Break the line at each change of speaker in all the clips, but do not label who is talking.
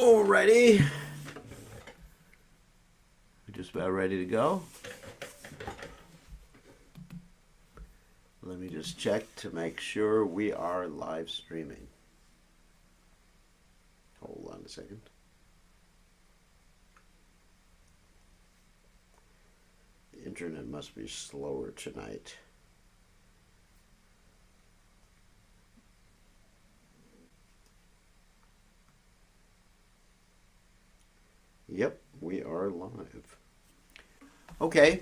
Alrighty. We're just about ready to go. Let me just check to make sure we are live streaming. Hold on a second. The internet must be slower tonight. Yep, we are live. Okay.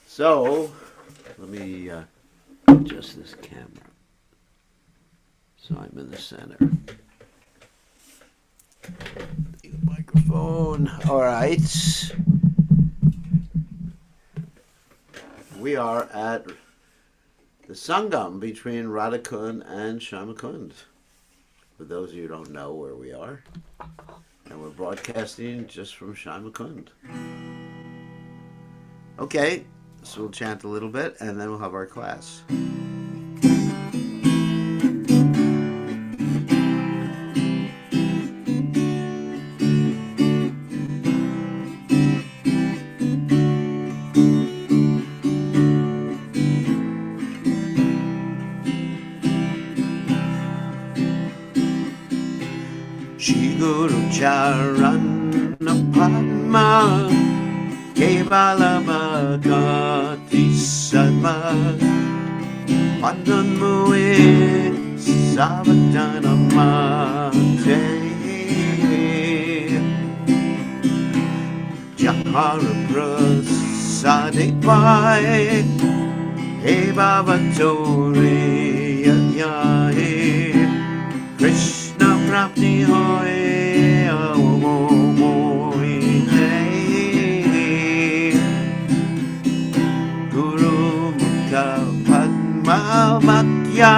So, let me adjust this camera so I'm in the center. The microphone. All right. We are at the Sangam between Radhakund and Shyamakund. For those of you who don't know where we are. And we're broadcasting just from Shyamakund. Okay, so we'll chant a little bit and then we'll have our class. Guru Charana Padma Kevala Bhagati Sadma Padan Mue Savadana Mate Jahara Prasade Pai Eva Vatori Yahe Krishna Prapti Hoy Madhya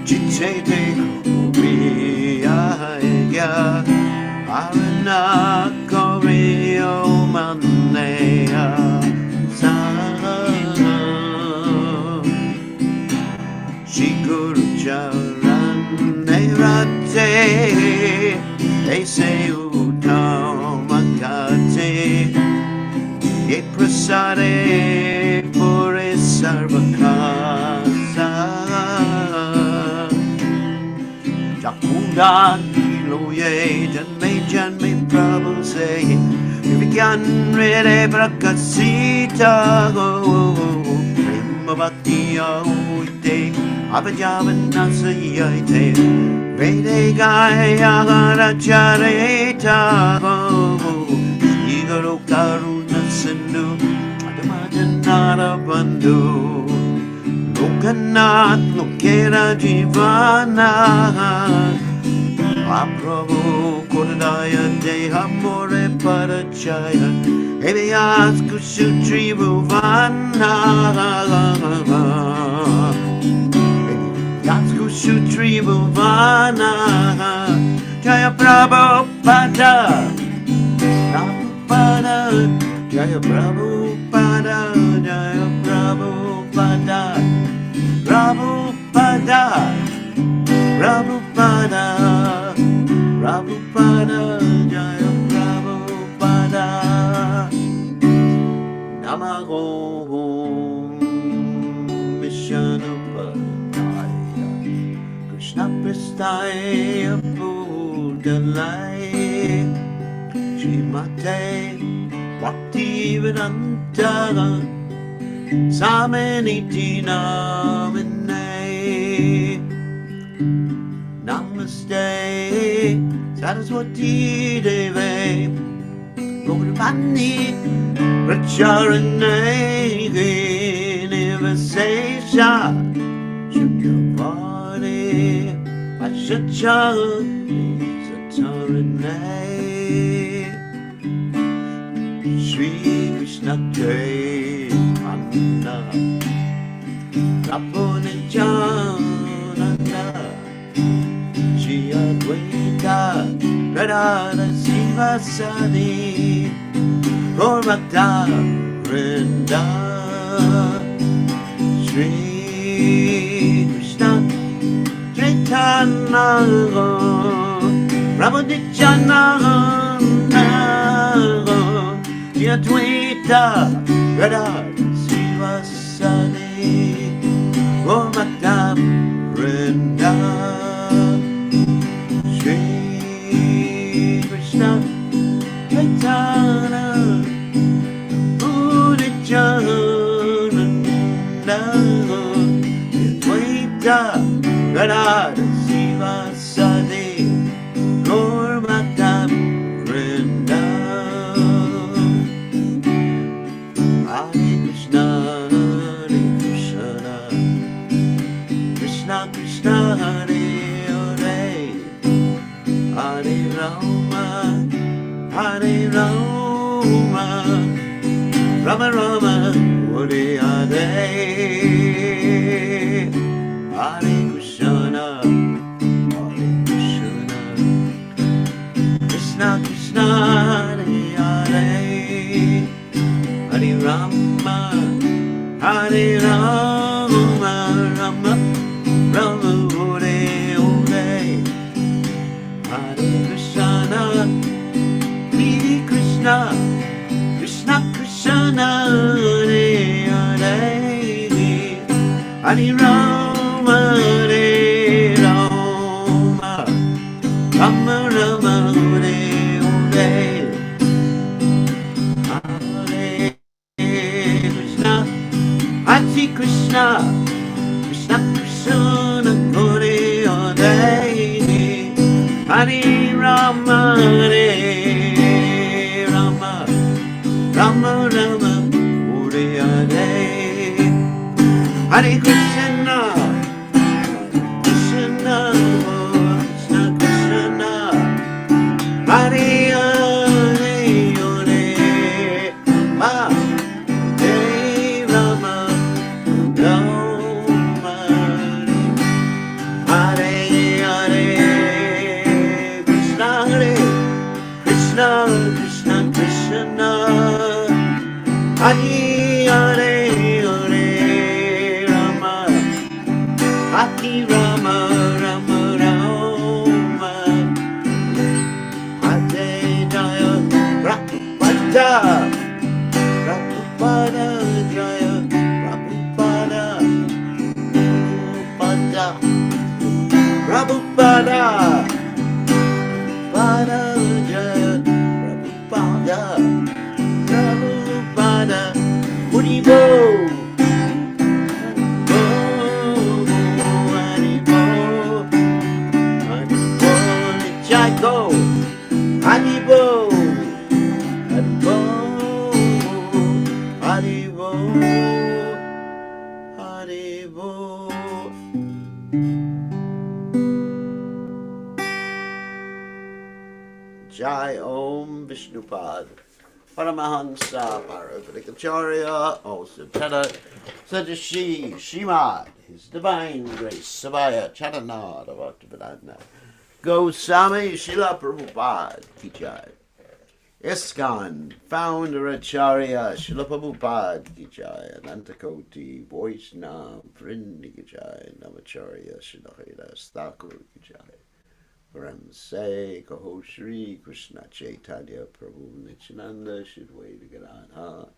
Chichete Kuriya Arana Koryo Mandeya Sa Shiguru Charane Rate Ese Uttamakate Ye Prasade Pure Sarvakasa Jakudan Kiloye Janme Prabhu say Vivikan Rede Prakasita Prima Bhakti Aute Avajavan Nasayate Vede Gaya Chareta Igaro Karuna Sindhu Adamajanara Bandhu Lokanath Lokera Jivana Aprabhu Kodadaya Deha More Parachaya Evias Kushutri Bhuvana Shutri Bhuvana Jaya Prabhupada Prabhupada Jaya Prabhupada Jaya Prabhupada Prabhupada Prabhupada Prabhupada Jaya Prabhupada Namaho Vishnupadaya Krishna Prastaya Budalai Srimate Bhaktivedanta Samaniti Namine Namaste Saraswati Deve Gauravani Pracharane Nivasesha Shukyavani Vashacha Satarane Shri Krishna Chaitanya Prabhu Nityananda Shri Advaita Radha Sivasadi Gaur Bhakta Vrinda Shri Krishna Chaitanya Navadichananda Yadvita Radha Sivasade Gormata Vrinda Shri Krishna Caitanya Udijananda Yadvita Radha Sivasade Gormata Vrinda Hare Krishna Hare Krishna Krishna Krishna Hare Hare Hare Rama Hare Rama Rama Rama Hare Hare Hare Krishna Hare Krishna Krishna Krishna Hare Hare Hare Rama Hare Rama Rama Rama Hare Hare Hare Krishna Hare Krishna Krishna Krishna Hare Hare Hare Rama Hare Rama Rama Rama Hare Hare Hare Krishna Hare Krishna Krishna Krishna Hare Hare Hare Rama Hare Rama Rama Rama Hare Hare Hare Krishna Krishna Krishna Krishna Hare Hare Hare Rama Rama Hare Hare Krishna Hare Krishna Krishna Krishna Hare Hare Hare Rama Hare Rama Rama Rama Hare Jaya Prabhupada Prabhupada Jaya Prabhupada Prabhupada Prabhupada Jaya Prabhupada Prabhupada Haribo Haribo Haribo Nichako Haribo Haribo Haribo Haribo Jai Om Vishnupad Paramahansa Paravatikacharya also Tada Sadashi Shimad His Divine Grace Savaya Charanada Bhaktivedanta Goswami Srila Prabhupada Ki Jai ISKCON Founder Acharya Srila Prabhupada Ki Jai Anantakoti Vaishnava Vrinda Ki Jai Namacharya Srila Haridas Thakur Ki Jai Paramse Kaho Shri Krishna Caitanya Prabhu Nityananda Shidwaita Gadadha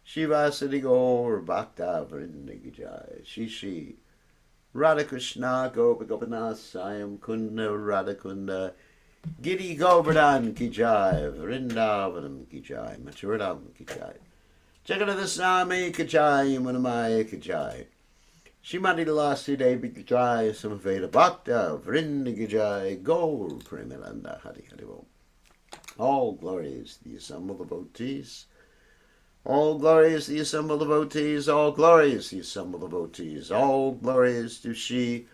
Shivasadi Gaur Bhakta Vrinda Ki Jai Shishi Radha Krishna Gopa Gopinath Sayam Kunda Radha Kunda Giri Govardhan Ki Jai Vrindavanam Ki Jai Mathuram Ki Jai Jagannath Swami Ki Jai Manamaya Ki Jai Shrimati Lalasi Devi Ki Jai Samaveda Bhakta Vrinda Ki Jai Gaur Premalanda Hari Hari Om. All glories to the assembled devotees. All glories to the assembled devotees. All glories to the assembled devotees. All glories to Shri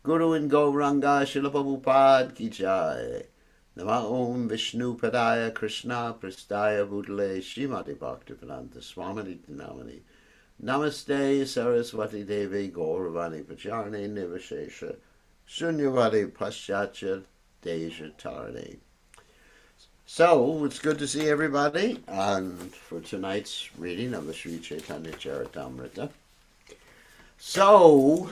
Guru and Gauranga Srila Prabhupada Ki Jai. Nama Om Vishnu Padaya Krishna Prastaya Bhutale Srimati Bhaktivedanta Swami Namani Namaste Saraswati Devi Gauravani Pacharni Nivashesha Shunyavadi Paschatya Deja Tarni. So, it's good to see everybody for tonight's reading of the Sri Caitanya Caritamrta. So,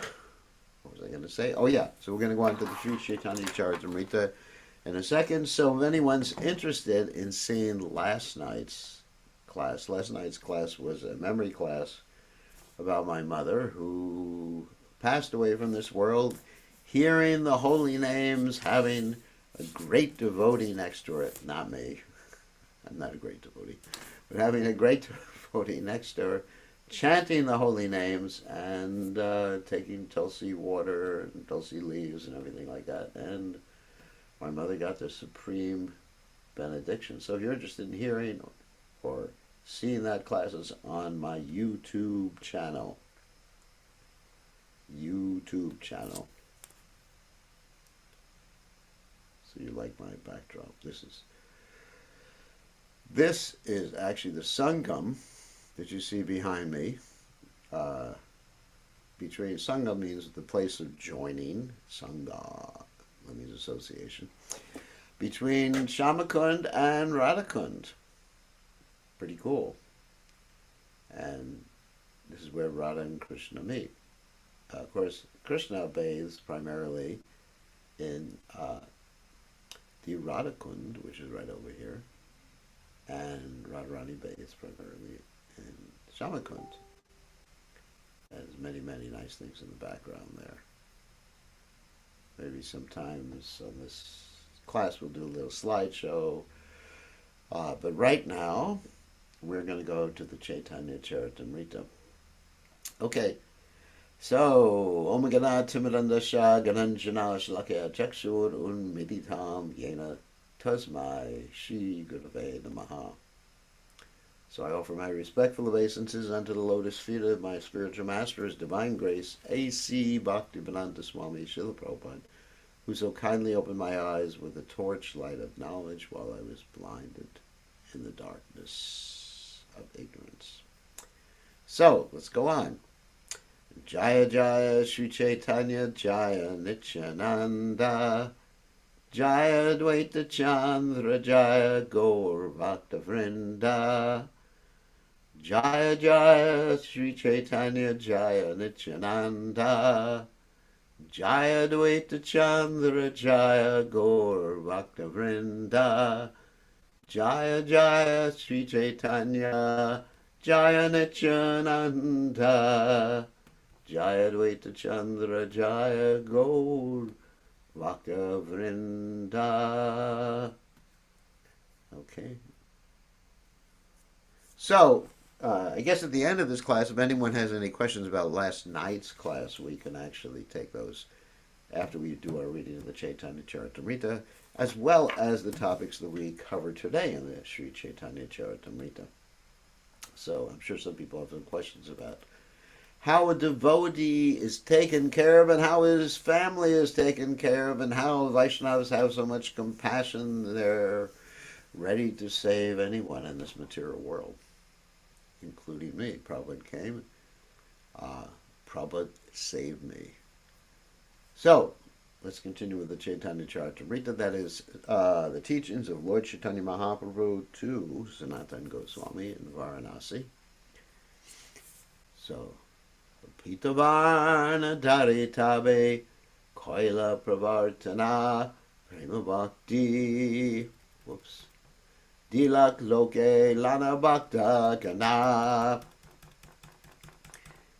what was I going to say? Oh yeah, so we're going to go on to the Sri Caitanya Caritamrta. in a second. So if anyone's interested in seeing last night's class was a memory class about my mother who passed away from this world, hearing the holy names, having a great devotee next to her. Not me. I'm not a great devotee. But having a great devotee next to her, chanting the holy names and taking Tulsi water and Tulsi leaves and everything like that. And my mother got the supreme benediction. So if you're interested in hearing or seeing that class, is on my YouTube channel. So you like my backdrop. This is actually the Sangam that you see behind me. Between Sangam means the place of joining. Sangha means association. Between Shamakund and Radhakund. Pretty cool. And this is where Radha and Krishna meet. Of course, Krishna bathes primarily in the Radhakund, which is right over here, and Radharani bathes primarily in Shamakund. There's many, many nice things in the background there. Maybe sometimes on this class we'll do a little slideshow. But right now, we're going to go to the Caitanya Caritamrta. Okay, so Om Gana Timirandasha Gananjana Shlakya Chakshur Unmiditam Yena Tasmai Shri Gurave Namaha. So I offer my respectful obeisances unto the lotus feet of my spiritual master, His Divine Grace, A.C. Bhaktivedanta Swami Srila Prabhupada, who so kindly opened my eyes with the torchlight of knowledge while I was blinded in the darkness of ignorance. So, let's go on. Jaya Jaya Sri Caitanya Jaya Nityananda Jaya Dvaita Chandra Jaya Gaur Bhakta Vrinda Jaya Jaya Sri Caitanya Jaya Nityananda Jaya Dvaita Chandra Jaya Gaur Bhakta Vrinda Jaya Jaya Sri Caitanya Jaya Nityananda Jaya Dvaita Chandra Jaya Gaur Bhakta Vrinda. Okay. So, I guess at the end of this class, if anyone has any questions about last night's class, we can actually take those after we do our reading of the Caitanya Caritamrta, as well as the topics that we cover today in the Sri Caitanya Caritamrta. So I'm sure some people have some questions about how a devotee is taken care of and how his family is taken care of and how Vaishnavas have so much compassion they're ready to save anyone in this material world, including me. Prabhupada came. Prabhupada saved me. So, let's continue with the Caitanya Charitamrita. That is the teachings of Lord Chaitanya Mahaprabhu to Sanatana Goswami in Varanasi. So, Pitavarna Daritabe Koila Pravartana Prema Bhakti Dilak Loke Lana Bhakta Gana.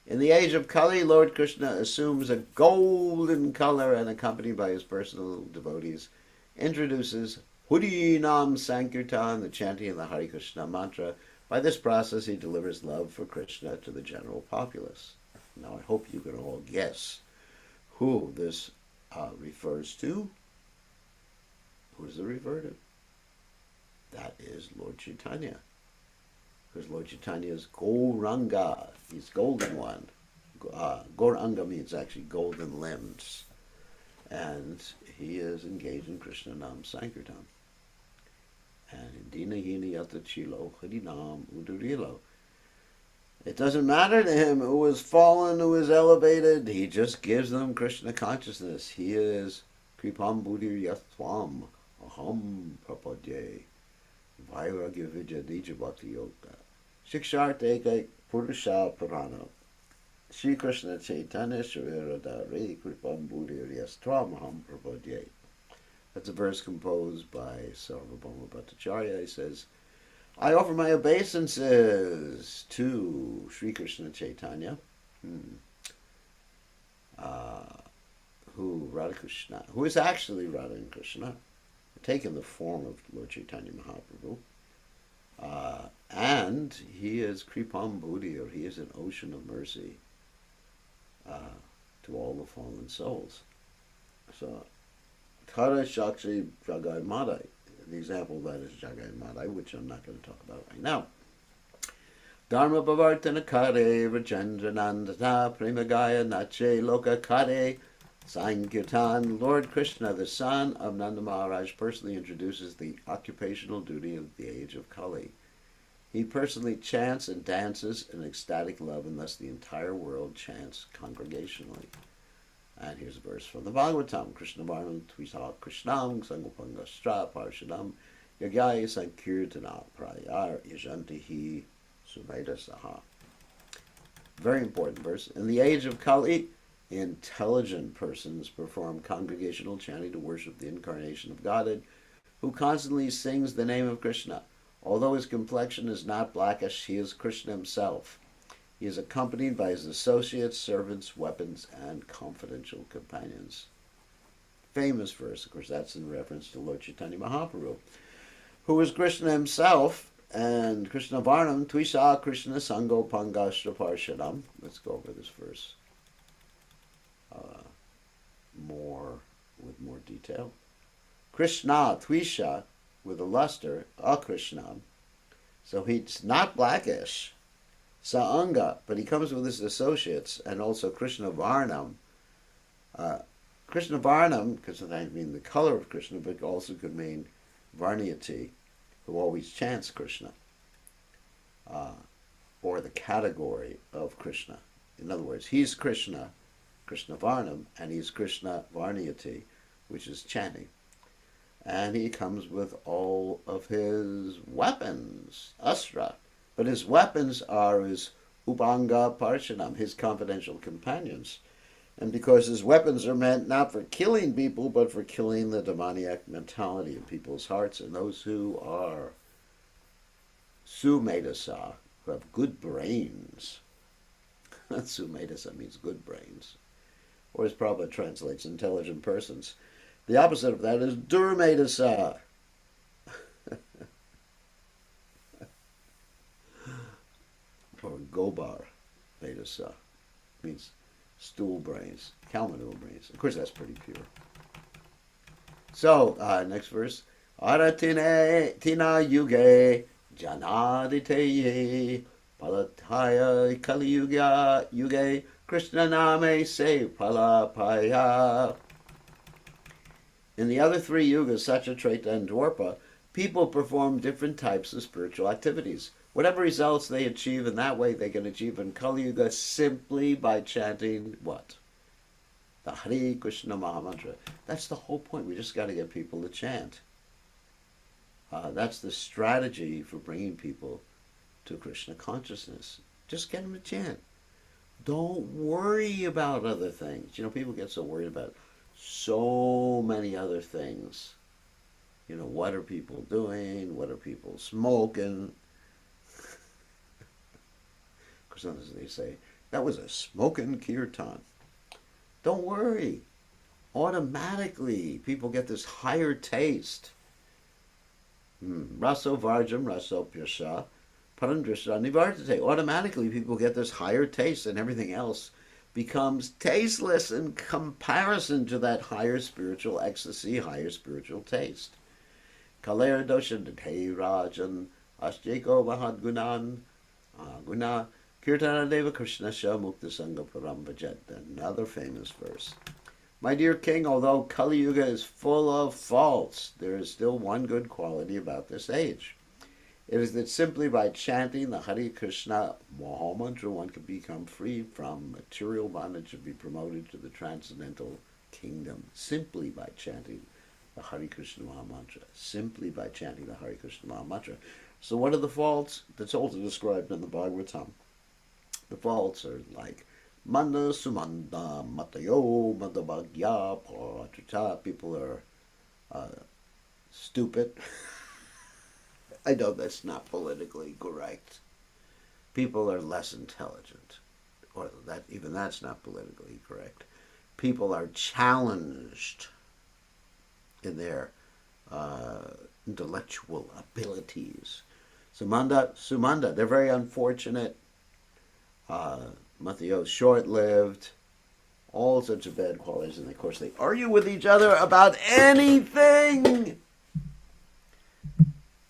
In the age of Kali, Lord Krishna assumes a golden color and, accompanied by his personal devotees, introduces Hudi Nam Sankirtan, the chanting of the Hare Krishna mantra. By this process, he delivers love for Krishna to the general populace. Now, I hope you can all guess who this refers to. Who does it refer to? That is Lord Chaitanya. Because Lord Chaitanya is Gauranga. He's golden one. Gauranga means actually golden limbs. And he is engaged in Krishna Nam Sankirtan. And Dina Hini Yata Chilo Harinam Udurilo. It doesn't matter to him who is fallen, who is elevated. He just gives them Krishna consciousness. He is Kripam Buddhir Yathwam Aham Prapadye Vairagya Vijadija Bhakti Yoga Shiksharte Purusha Purana Sri Krishna Chaitanya Shriradare Kripam Buddhir Yathwam Aham Prapadye. That's a verse composed by Sarvabhauma Bhattacharya. He says, I offer my obeisances to Sri Krishna Chaitanya, uh, who is actually Radha and Krishna, taken the form of Lord Chaitanya Mahaprabhu. And he is Kripam Buddhi, or he is an ocean of mercy to all the fallen souls. So, Tara Shakshi Jagai Madai. The example of that is Jagai Madai, which I'm not going to talk about right now. Dharma Bhavartana Kare Rajendranandata Premagaya Nache Loka Kare Sankirtan. Lord Krishna, the son of Nanda Maharaj, personally introduces the occupational duty of the age of Kali. He personally chants and dances in ecstatic love, and thus the entire world chants congregationally. And here's a verse from the Bhagavatam. Krishna Varnam Tvisa Krishnam Sangopangastra Parshadam Yagaya Sankirtana Prayar Yajantihi Sumedasaha. Very important verse. In the age of Kali, intelligent persons perform congregational chanting to worship the incarnation of Godhead, who constantly sings the name of Krishna. Although his complexion is not blackish, he is Krishna himself. He is accompanied by his associates, servants, weapons, and confidential companions. Famous verse, of course, that's in reference to Lord Chaitanya Mahaprabhu, who is Krishna himself, and Krishna Varnam Tvisa Krishna Sango Pangashtra Parshadam. Let's go over this verse with more detail. Krishna Tvisha, with a luster, Krishna. So he's not blackish. Saanga, but he comes with his associates, and also Krishna Varnam. Krishna Varnam, because I mean the color of Krishna, but also could mean Varniyati, who always chants Krishna, or the category of Krishna. In other words, he's Krishna, Krishna Varnam, and he's Krishna Varniyati, which is chanting. And he comes with all of his weapons, astra. But his weapons are his upanga parshanam, his confidential companions. And because his weapons are meant not for killing people, but for killing the demoniac mentality in people's hearts, and those who are sumedasa, who have good brains. Sumedasa means good brains. Or as Prabhupada translates, intelligent persons. The opposite of that is durmedasa. Or gobar medasa. Means stool brains, cow manure brains. Of course, that's pretty pure. So, next verse. Aratine tina yuge janaditeye palataya kali yuge Krishna name se palapaya. In the other three yugas, Satya, Treta, and Dwarpa, people perform different types of spiritual activities. Whatever results they achieve in that way, they can achieve in Kali Yuga simply by chanting what? The Hare Krishna Mahamantra. That's the whole point. We just got to get people to chant. That's the strategy for bringing people to Krishna consciousness. Just get them to chant. Don't worry about other things. You know, people get so worried about so many other things. You know, what are people doing? What are people smoking? Because sometimes they say, that was a smoking kirtan. Don't worry. Automatically, people get this higher taste. Raso varjam, raso pyasha, parandrisha nivartate. Automatically, people get this higher taste, and everything else becomes tasteless in comparison to that higher spiritual ecstasy, higher spiritual taste. Kalera doshan dete rajan asjeko mahad gunan guna kirtana deva krishna sha mukta sangha parambajet. Another famous verse. My dear king, although Kali Yuga is full of faults, there is still one good quality about this age. It is that simply by chanting the Hare Krishna Mahamantra, one can become free from material bondage and be promoted to the transcendental kingdom. Simply by chanting the Hare Krishna Mahamantra. Simply by chanting the Hare Krishna Mahamantra. So what are the faults? That's also described in the Bhagavatam. The faults are like Manda Sumanda Matayo Madabhagya Parachita. People are stupid. I know that's not politically correct. People are less intelligent, or that even that's not politically correct. People are challenged in their intellectual abilities. Sumanda, they're very unfortunate. Madhya is short-lived. All sorts of bad qualities, and of course they argue with each other about anything.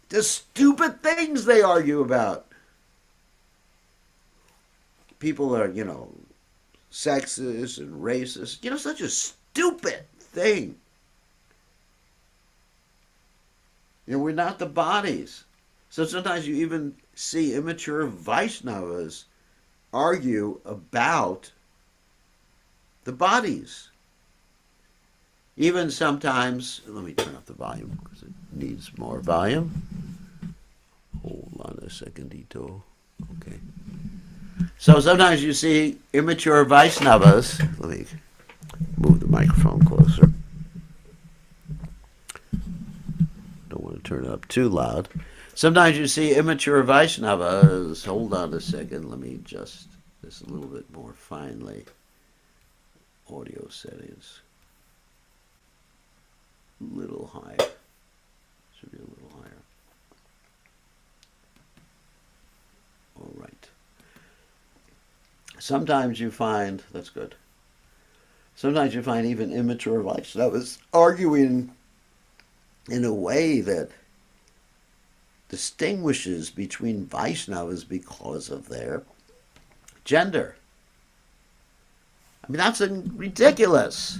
The stupid things they argue about. People are, sexist and racist. Such a stupid thing. We're not the bodies. So sometimes you even see immature Vaishnavas argue about the bodies. Even sometimes, let me turn up the volume because it needs more volume. Hold on a second, Ito. Okay. So sometimes you see immature Vaishnavas. Let me move the microphone closer. Don't want to turn it up too loud. Sometimes you see immature Vaishnavas. Hold on a second. Let me adjust this a little bit more finely. Audio settings. A little higher. Should be a little higher. All right. Sometimes you find, that's good. Sometimes you find even immature Vaishnavas arguing in a way that distinguishes between Vaishnavas because of their gender. I mean, that's ridiculous.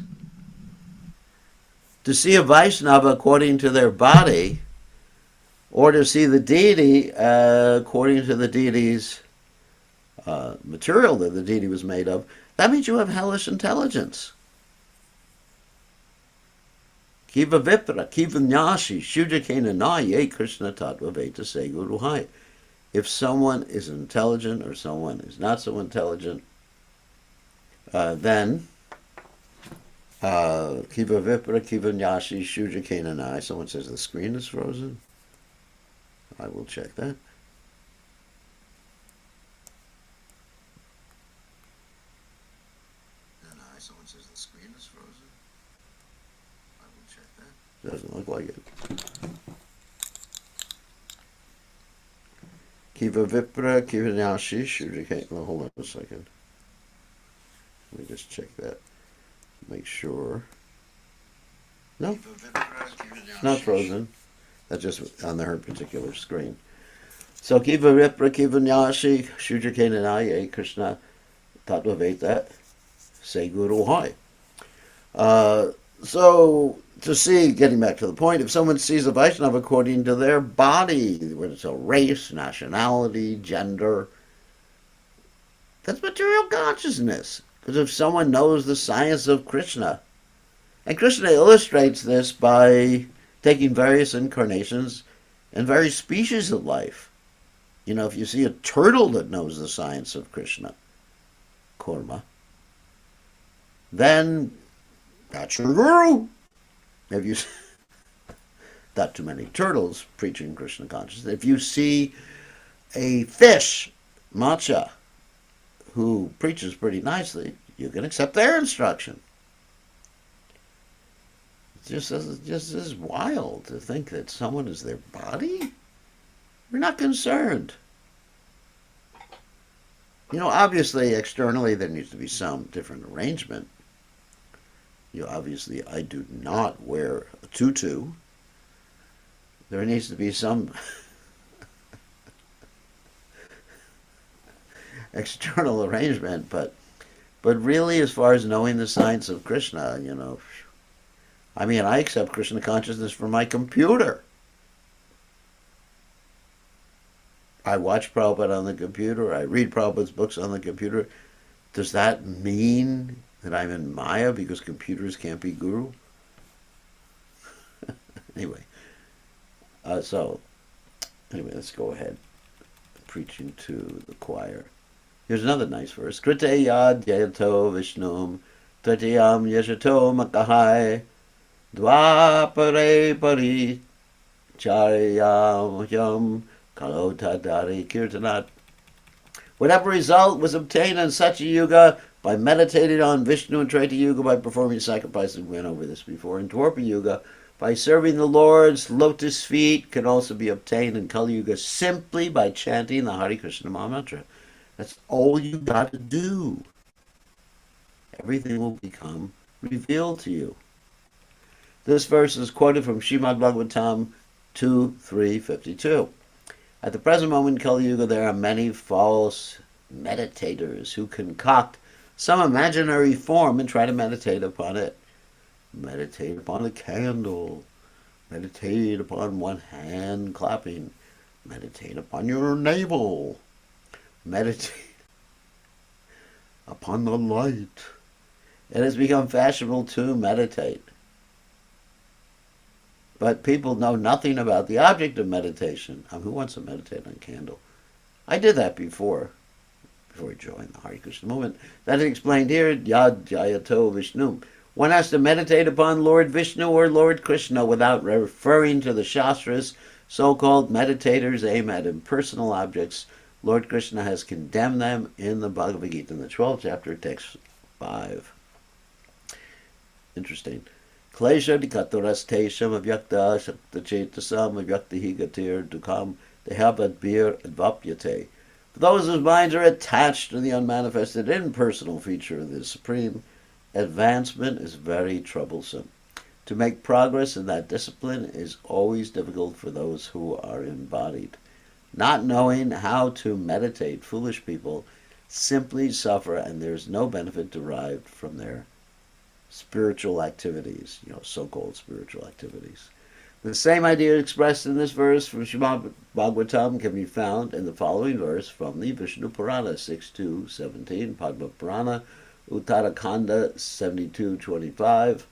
To see a Vaishnava according to their body, or to see the deity according to the deity's material that the deity was made of, that means you have hellish intelligence. Kiva Vipra, Kiva Nyashi, Shujakena Naye, Krishna Tattva Veta Seguru Hai. If someone is intelligent or someone is not so intelligent, then Kiva Vipra, Kiva Nyashi, Shujakena Naye. Someone says the screen is frozen. I will check that. Someone says the screen is frozen. I will check that. Doesn't look like it. Kiva Vipra, Kiva Nyashi, Shujakena. Well, hold on a second. Let me just check that. Make sure. No, it's not frozen. That's just on her particular screen. So Kiva Vipra, Kiva Nyashi, Shujakena Naye, Krishna Tattva Veta Seguru Hai. So to see, getting back to the point, if someone sees a Vaishnava according to their body, whether it's a race, nationality, gender, that's material consciousness. Because if someone knows the science of Krishna, and Krishna illustrates this by taking various incarnations and various species of life. If you see a turtle that knows the science of Krishna, Kurma, then that's your guru. If you not too many turtles preaching Krishna consciousness. If you see a fish, Macha, who preaches pretty nicely, you can accept their instruction. It's just as wild to think that someone is their body. We're not concerned. Obviously, externally, there needs to be some different arrangement. Obviously, I do not wear a tutu. There needs to be some external arrangement, but really, as far as knowing the science of Krishna, I accept Krishna consciousness from my computer. I watch Prabhupada on the computer. I read Prabhupada's books on the computer. Does that mean that I'm in Maya because computers can't be guru? Anyway, let's go ahead. Preaching to the choir. Here's another nice verse. Kriteya dhyato vishnum tatiyam yashato makahai Dvapare pari charyam kalotadari kirtanat. Whatever result was obtained in such a yuga by meditating on Vishnu and Treta Yuga, by performing sacrifices, we went over this before, in Dwarpa Yuga, by serving the Lord's lotus feet, can also be obtained in Kali Yuga simply by chanting the Hare Krishna Maha Mantra. That's all you got to do. Everything will become revealed to you. This verse is quoted from Srimad Bhagavatam 2.3.52. At the present moment in Kali Yuga, there are many false meditators who concoct some imaginary form and try to meditate upon it. Meditate upon a candle. Meditate upon one hand clapping. Meditate upon your navel. Meditate upon the light. It has become fashionable to meditate. But people know nothing about the object of meditation. Who wants to meditate on a candle? I did that before I joined the Hare Krishna movement. That is explained here, Yad Jayato Vishnu. One has to meditate upon Lord Vishnu or Lord Krishna without referring to the Shastras. So-called meditators aim at impersonal objects. Lord Krishna has condemned them in the Bhagavad Gita, in the 12th chapter, text 5. Interesting. Klesha dikaturastesham avyakta shakta chetasam avyakta higatir dukam dehabat bir advapyate. For those whose minds are attached to the unmanifested impersonal feature of the Supreme, advancement is very troublesome. To make progress in that discipline is always difficult for those who are embodied. Not knowing how to meditate, foolish people simply suffer, and there is no benefit derived from their spiritual activities, so-called spiritual activities. The same idea expressed in this verse from Srimad Bhagavatam can be found in the following verse from the Vishnu Purana 6.2.17, Padma Purana, Uttarakanda 72.25,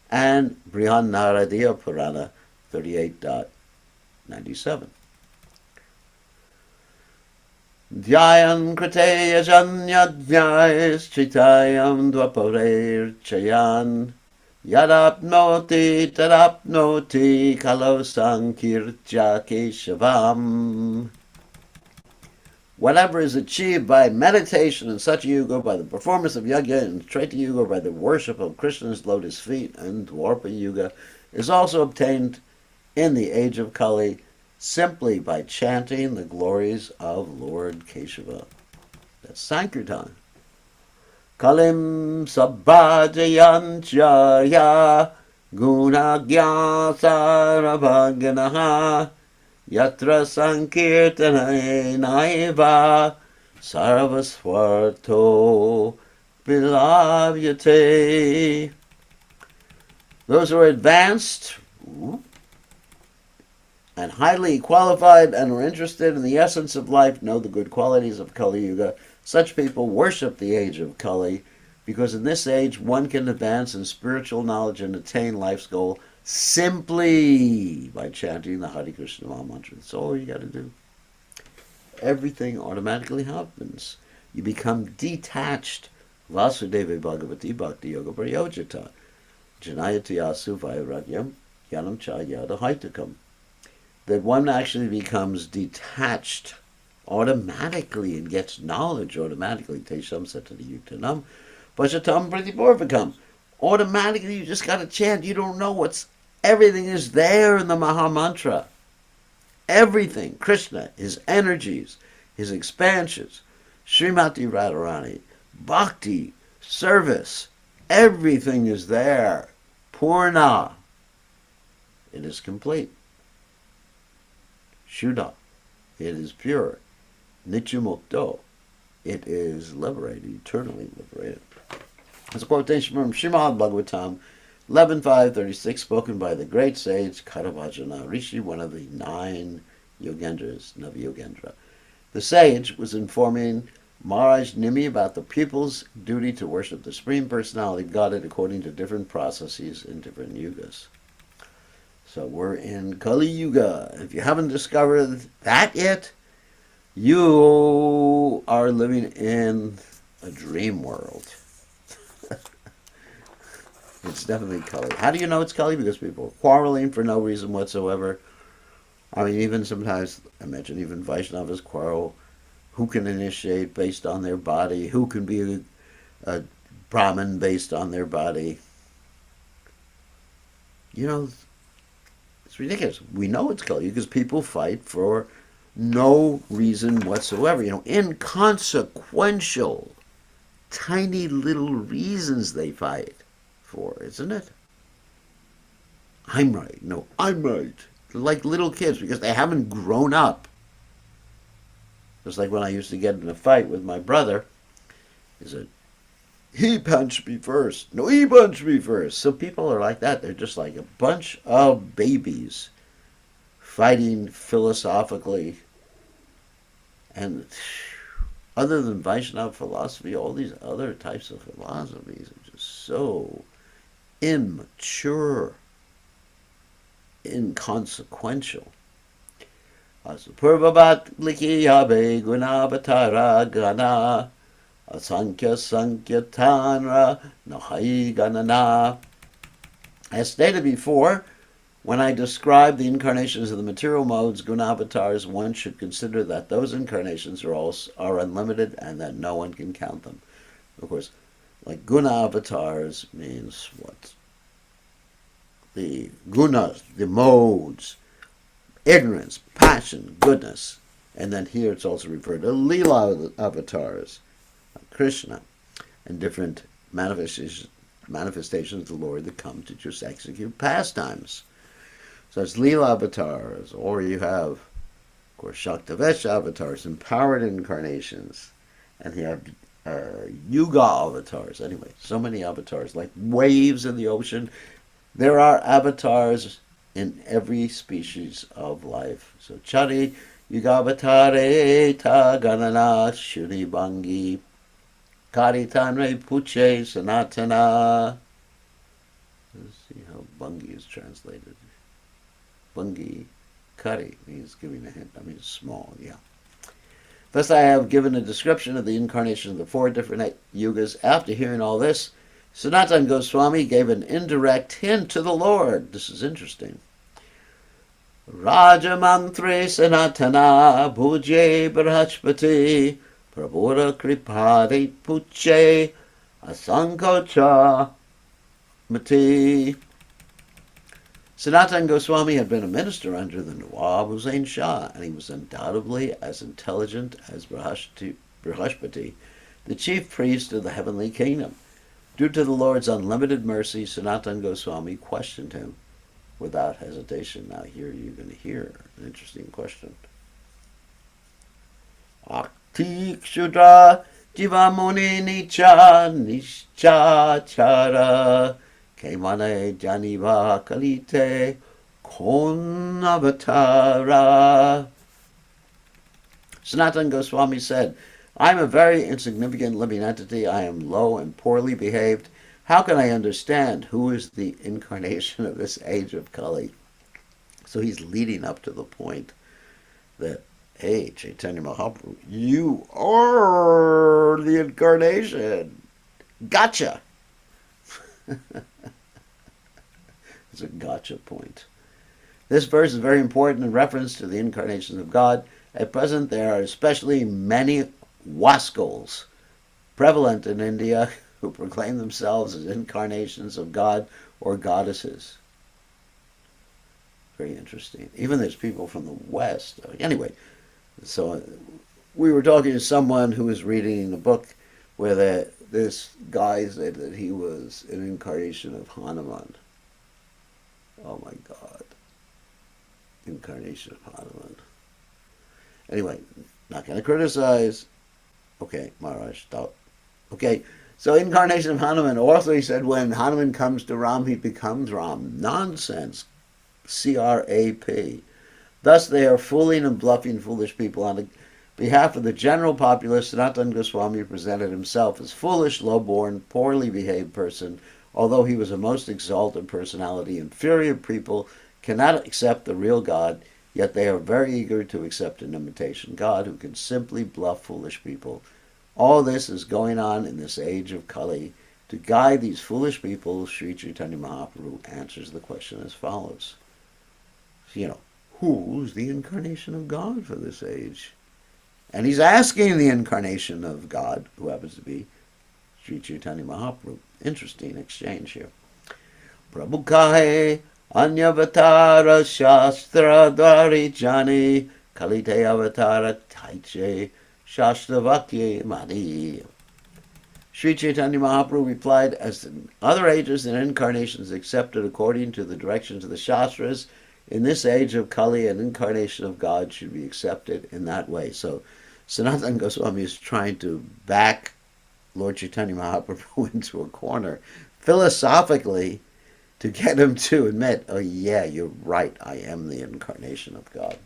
and Brihanaradiya Purana 38.97. Dhyayan krite yajanyadhyais chitayam dvaparer chayan yadapnoti tadapnoti kalo sankirtya keshavam. Whatever is achieved by meditation in such a yuga, by the performance of yajna in Treta Yuga, by the worship of Krishna's lotus feet and Dwarpa Yuga, is also obtained in the age of Kali, simply by chanting the glories of Lord Keshava. That's Sankirtan. Kalim sabhajayanchaya gunagya saravaganaha yatra sankirtanay naiva sarvasvarto bilavyate. Those who are advanced and highly qualified and are interested in the essence of life know the good qualities of Kali Yuga. Such people worship the age of Kali because in this age one can advance in spiritual knowledge and attain life's goal simply by chanting the Hare Krishna Maha Mantra. That's all you got to do. Everything automatically happens. You become detached. Vasudeva Bhagavati Bhakti Yoga Prayojita Janayati Asu Vairagyam Yanam Cha Yada Haitakam. That one actually becomes detached automatically and gets knowledge automatically. Tesham Satati Yuktanam Pashatam Pratipurvakam. Automatically you just got to chant. You don't know everything is there in the Maha Mantra. Everything. Krishna, his energies, his expansions, Srimati Radharani, Bhakti, service. Everything is there. Purna. It is complete. Shuddha. It is pure. Nityamukto. It is liberated, eternally liberated. It's a quotation from Srimad Bhagavatam 11.5.36, spoken by the great sage Caitanya Rishi, one of the 9 Yogendras, Navi-Yogendra. The sage was informing Maharaj Nimi about the pupil's duty to worship the Supreme Personality of Godhead according to different processes in different yugas. So we're in Kali Yuga. If you haven't discovered that yet, you are living in a dream world. It's definitely Kali. How do you know it's Kali? Because people are quarreling for no reason whatsoever. I mean, even sometimes, I mentioned even Vaishnavas quarrel. Who can initiate based on their body? Who can be a Brahmin based on their body? You know, it's ridiculous. We know it's Kali because people fight for no reason whatsoever. Inconsequential, tiny little reasons they fight for, isn't it? I'm right. No, I'm right. They're like little kids because they haven't grown up. Just like when I used to get in a fight with my brother, he said, he punched me first. No, he punched me first. So people are like that. They're just like a bunch of babies fighting philosophically. And other than Vaishnava philosophy, all these other types of philosophies are just so immature, inconsequential. Asapurvabat likiyabe gunavatara gana asankhya sankhyatanra nahai ganana. As stated before, when I describe the incarnations of the material modes, gunavatars, one should consider that those incarnations are unlimited and that no one can count them. Of course, like guna avatars means what? The gunas, the modes, ignorance, passion, goodness. And then here it's also referred to Lila avatars, Krishna, and different manifestations of the Lord that come to just execute pastimes. So it's Lila avatars, or you have, of course, Shaktavesh avatars, empowered incarnations, and you have Yuga avatars. Anyway, so many avatars, like waves in the ocean. There are avatars in every species of life. So Chari Yugavatare Ta Ganana Shuri Bangi Caritamrta Puche Sanatana. Let's see how Bungi is translated. Bungi Kari means giving a hint. I mean small, yeah. Thus I have given a description of the incarnation of the four different yugas. After hearing all this, Sanatana Goswami gave an indirect hint to the Lord. This is interesting. Rajamantre Sanatana Bhuje Brahspati Prabhura Kripade Puche Asankocha Mati. Sanatana Goswami had been a minister under the Nawab Hussain Shah, and he was undoubtedly as intelligent as Brihaspati, the chief priest of the heavenly kingdom. Due to the Lord's unlimited mercy, Sanatana Goswami questioned him without hesitation. Now here you're going to hear an interesting question. Akti Kshudra Jivamuni Nicha Nischa Chara Kemane Janiva Kalite Konavatara. Sanatana Goswami said, I am a very insignificant living entity. I am low and poorly behaved. How can I understand who is the incarnation of this age of Kali? So he's leading up to the point that, hey, Chaitanya Mahaprabhu, you are the incarnation. Gotcha. It's a gotcha point. This verse is very important in reference to the incarnations of God. At present, there are especially many wascals prevalent in India who proclaim themselves as incarnations of God or goddesses. Very interesting. Even there's people from the West. Anyway, so we were talking to someone who was reading a book where this guy said that he was an incarnation of Hanuman. Oh my God. Incarnation of Hanuman. Anyway, not going to criticize. Okay, Maharaj, stop. Okay, so incarnation of Hanuman. Also he said when Hanuman comes to Ram, he becomes Ram. Nonsense. C-R-A-P. Thus they are fooling and bluffing foolish people. On behalf of the general populace, Sanatana Goswami presented himself as foolish, low-born, poorly behaved person. Although he was a most exalted personality, inferior people cannot accept the real God, yet they are very eager to accept an imitation God who can simply bluff foolish people. All this is going on in this age of Kali To guide these foolish people, Sri Chaitanya Mahaprabhu answers the question as follows. Who's the incarnation of God for this age? And he's asking the incarnation of God, who happens to be Sri Chaitanya Mahaprabhu. Interesting exchange here. Prabhu kahe anyavatara shastra dwari jani kalite avatara taiche shastravakye mani. Sri Chaitanya Mahaprabhu replied, as in other ages and incarnations accepted according to the directions of the Shastras, in this age of Kali, an incarnation of God should be accepted in that way. So Sanatana Goswami is trying to back Lord Chaitanya Mahaprabhu into a corner philosophically to get him to admit, oh yeah, you're right, I am the incarnation of God.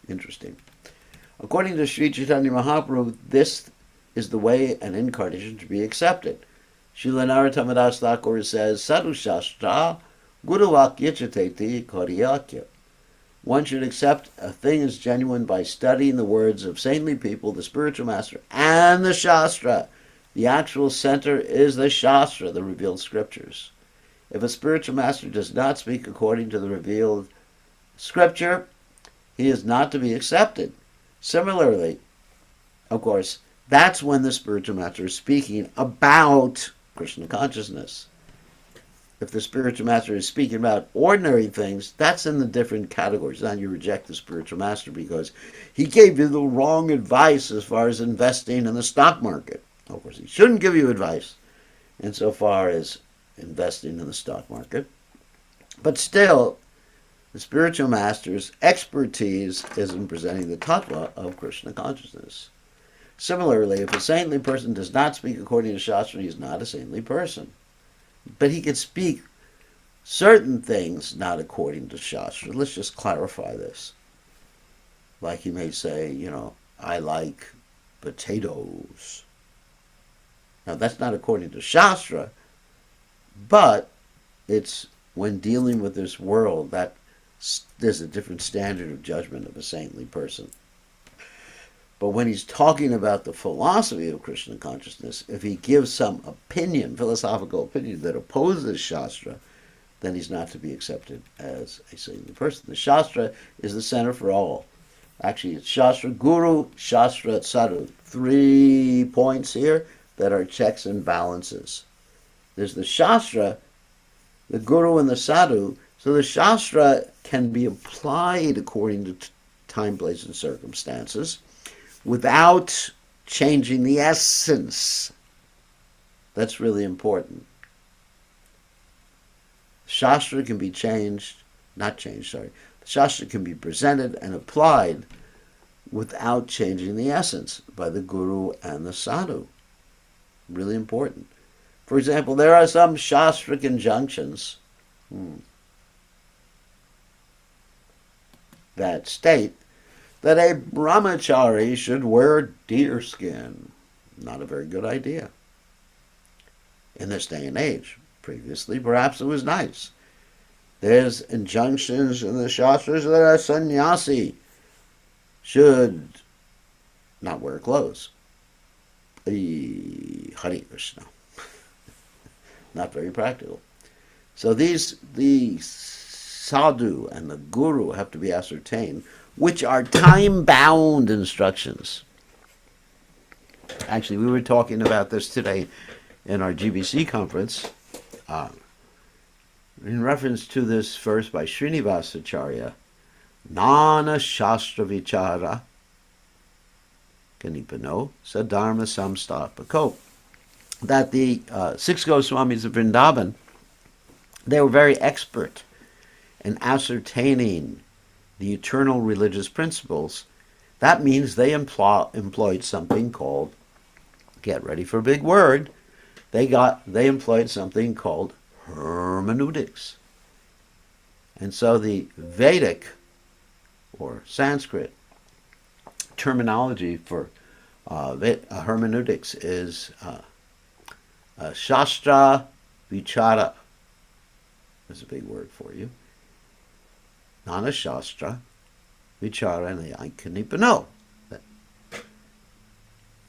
Interesting. According to Sri Chaitanya Mahaprabhu, this is the way an incarnation should be accepted. Srila Narottam Das Thakur says, Sadhu Shastra Guru Vakya Chateti Karyakya. One should accept a thing as genuine by studying the words of saintly people, the spiritual master, and the Shastra. The actual center is the Shastra, the revealed scriptures. If a spiritual master does not speak according to the revealed scripture, he is not to be accepted. Similarly, of course, that's when the spiritual master is speaking about Krishna consciousness. If the spiritual master is speaking about ordinary things, that's in the different categories. Then you reject the spiritual master because he gave you the wrong advice as far as investing in the stock market. Of course, he shouldn't give you advice insofar as investing in the stock market. But still, the spiritual master's expertise is in presenting the tattva of Krishna consciousness. Similarly, if a saintly person does not speak according to Shastra, he is not a saintly person. But he can speak certain things not according to Shastra. Let's just clarify this. Like he may say, I like potatoes. Now that's not according to Shastra, but it's when dealing with this world that there's a different standard of judgment of a saintly person. But when he's talking about the philosophy of Krishna consciousness, if he gives some opinion, philosophical opinion, that opposes Shastra, then he's not to be accepted as a saintly person. The Shastra is the center for all. Actually, it's Shastra Guru, Shastra Sadhu. 3 points here that are checks and balances. There's the Shastra, the Guru, and the Sadhu. So the Shastra can be applied according to time, place, and circumstances without changing the essence. That's really important. Shastra can be The Shastra can be presented and applied without changing the essence by the Guru and the Sadhu. Really important. For example, there are some Shastric injunctions that state that a brahmachari should wear deer skin. Not a very good idea in this day and age. Previously, perhaps it was nice. There's injunctions in the Shastras that a sannyasi should not wear clothes. Hare Krishna. Not very practical. So the sadhu and the guru have to be ascertained, which are time-bound instructions. Actually, we were talking about this today in our GBC conference, in reference to this verse by Srinivasacharya, Nana Shastra Vichara Kanipano Sadharma Samstapako, that the 6 Goswamis of Vrindavan, they were very expert in ascertaining the eternal religious principles. That means they employed something called, get ready for a big word, they employed something called hermeneutics. And so the Vedic or Sanskrit terminology for hermeneutics is Shastra Vichara. That's a big word for you. Nana Shastra Vichara and Kanipano.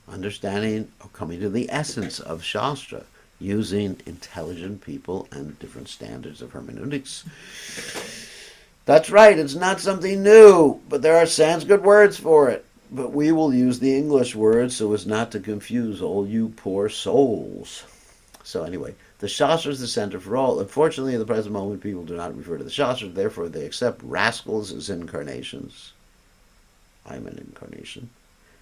Understanding or coming to the essence of Shastra. using intelligent people and different standards of hermeneutics. That's right, it's not something new, but there are Sanskrit words for it. But we will use the English words so as not to confuse all you poor souls. So anyway, the Shastra is the center for all. Unfortunately, at the present moment, people do not refer to the Shastra, therefore they accept rascals as incarnations. I'm an incarnation.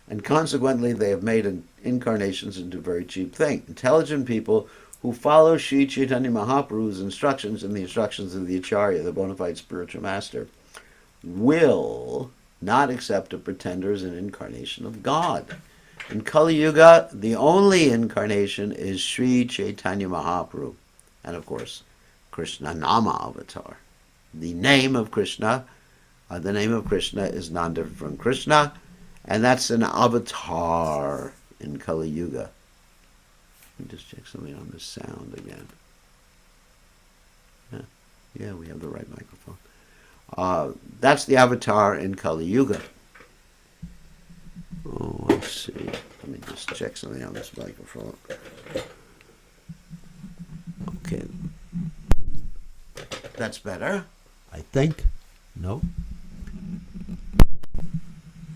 And consequently, they have made incarnations into a very cheap thing. Intelligent people who follow Sri Chaitanya Mahaprabhu's instructions and the instructions of the Acharya, the bona fide spiritual master, will not accept a pretender as an incarnation of God. In Kali Yuga, the only incarnation is Sri Chaitanya Mahaprabhu, and of course, Krishna Nama Avatar. The name of Krishna is non-different from Krishna, and that's an avatar in Kali Yuga. Let me just check something on the sound again. Yeah, we have the right microphone. That's the avatar in Kali Yuga. Oh, let's see. Let me just check something on this microphone. Okay. That's better, I think. No.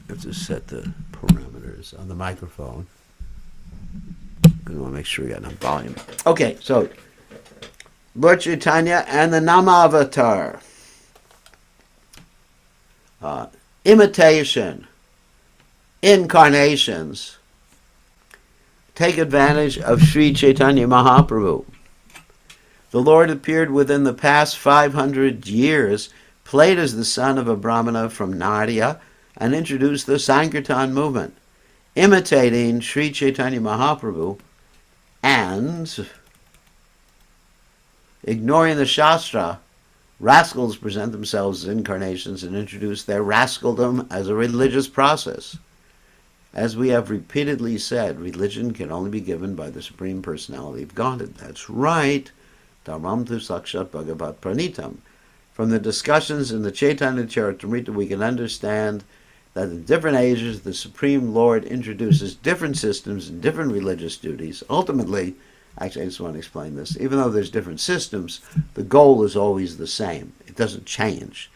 I have to set the parameters on the microphone. I want to make sure we got enough volume. Okay, so Lord Chaitanya and the Namavatar. Imitation, incarnations, take advantage of Sri Chaitanya Mahaprabhu. The Lord appeared within the past 500 years, played as the son of a Brahmana from Madhya, and introduced the Sankirtan movement, imitating Sri Chaitanya Mahaprabhu and ignoring the Shastra. Rascals present themselves as incarnations and introduce their rascaldom as a religious process. As we have repeatedly said, religion can only be given by the Supreme Personality of Godhead. That's right. Dharmam tu sakshat bhagavat pranitam. From the discussions in the Chaitanya Caritamrta, we can understand that in different ages, the Supreme Lord introduces different systems and different religious duties. Ultimately, actually, I just want to explain this. Even though there's different systems, the goal is always the same. It doesn't change.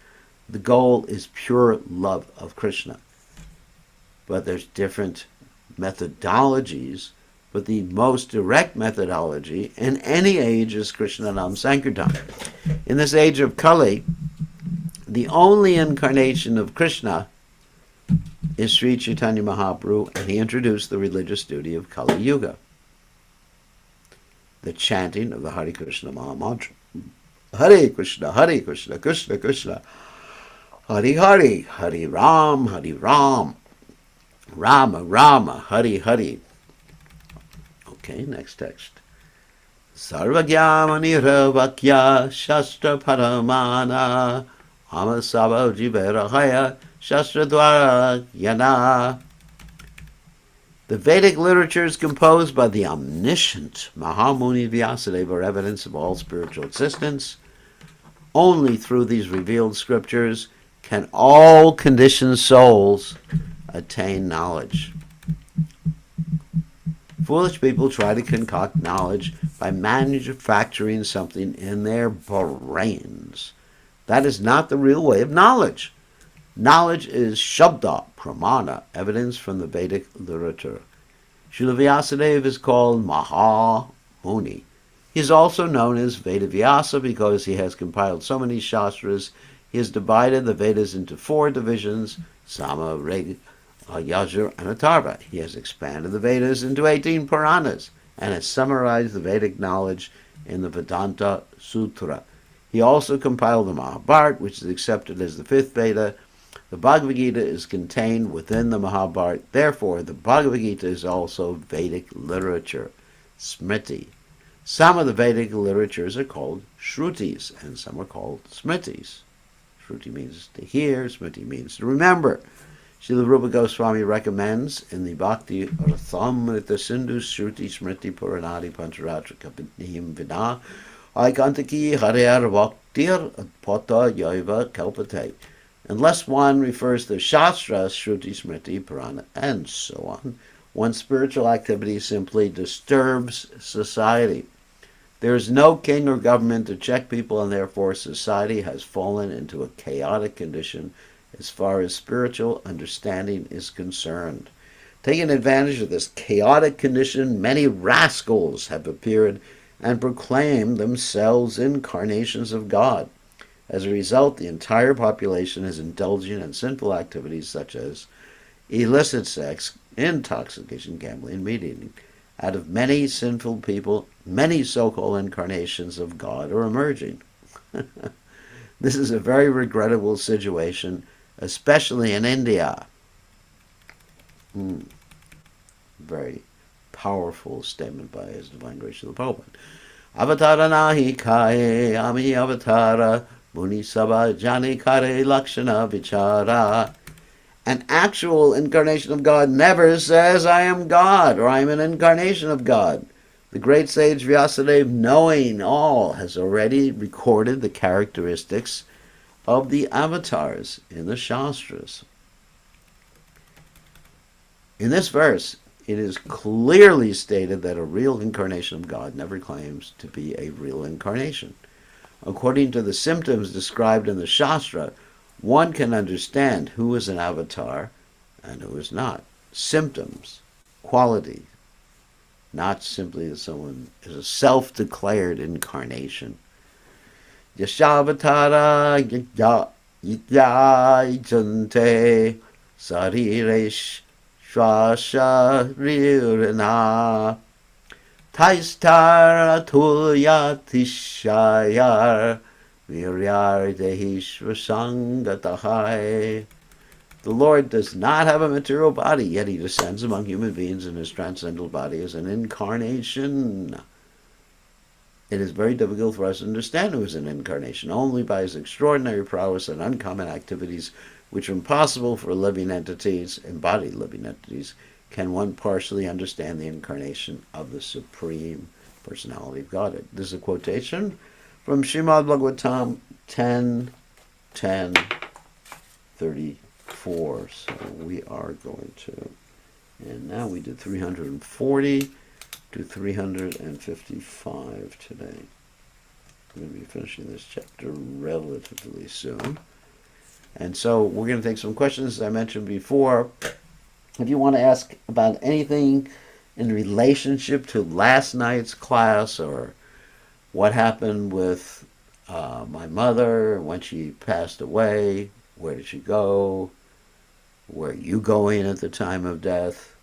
The goal is pure love of Krishna. But there's different methodologies, but the most direct methodology in any age is Krishna Nam Sankirtan. In this age of Kali, the only incarnation of Krishna is Sri Chaitanya Mahaprabhu, and he introduced the religious duty of Kali Yuga, the chanting of the Hare Krishna Maha Mantra. Hare Krishna, Krishna Krishna, Hare Hare, Hare Ram, Rama Rama, Hare Hare. Okay, next text. Sarvagyamani Vakya Shastra Paramana Amasava Jiverahaya Shastra Dwara Yana. The Vedic literature is composed by the omniscient Mahamuni Vyasadeva are evidence of all spiritual existence. Only through these revealed scriptures can all conditioned souls attain knowledge. Foolish people try to concoct knowledge by manufacturing something in their brains. That is not the real way of knowledge. Knowledge is Shabda, Pramana, evidence from the Vedic literature. Srila Vyasadeva is called Mahamuni. He is also known as Vedavyasa because he has compiled so many Shastras. He has divided the Vedas into 4 divisions, Sama, Rig, Yajur, and Atharva. He has expanded the Vedas into 18 Puranas and has summarized the Vedic knowledge in the Vedanta Sutra. He also compiled the Mahabharata, which is accepted as the 5th Veda. The Bhagavad Gita is contained within the Mahabharata. Therefore, the Bhagavad Gita is also Vedic literature, Smriti. Some of the Vedic literatures are called Shrutis, and some are called Smritis. Shruti means to hear, Smriti means to remember. Srila Rupa Goswami recommends in the Bhakti Rathamrita Sindhu Shruti Smriti Puranadi Pancharatra Kapitnihim Vina Aikantaki Harayar Bhaktir Adpata Yaiva Kalpate. Unless one refers to Shastra, Shruti, Smriti, Purana, and so on, one's spiritual activity simply disturbs society. There is no king or government to check people, and therefore society has fallen into a chaotic condition as far as spiritual understanding is concerned. Taking advantage of this chaotic condition, many rascals have appeared and proclaimed themselves incarnations of God. As a result, the entire population is indulging in sinful activities such as illicit sex, intoxication, gambling, and meat eating. Out of many sinful people, many so called incarnations of God are emerging. This is a very regrettable situation, especially in India. Very powerful statement by His Divine Grace the Pope. Avatara nahi kae ami avatara muni sabha jani kare lakshana vichara. An actual incarnation of God never says, I am God, or I am an incarnation of God. The great sage Vyasadeva, knowing all, has already recorded the characteristics of the avatars in the Shastras. In this verse, it is clearly stated that a real incarnation of God never claims to be a real incarnation. According to the symptoms described in the Shastra, one can understand who is an avatar and who is not. Symptoms, quality, not simply that someone is a self-declared incarnation. Yashavatara yajante sariresh shasharirana taistara tulyatishayar viryardehishvasangatahai. The Lord does not have a material body, yet He descends among human beings in His transcendental body as an incarnation. It is very difficult for us to understand who is an incarnation. Only by His extraordinary prowess and uncommon activities, which are impossible for living entities, embodied living entities, can one partially understand the incarnation of the Supreme Personality of Godhead. This is a quotation from Srimad Bhagavatam 10:10:34. So we are going to, and now we did 340 to 355 today. We're going to be finishing this chapter relatively soon. And so we're going to take some questions, as I mentioned before. If you want to ask about anything in relationship to last night's class, or what happened with my mother when she passed away, where did she go, where are you going at the time of death,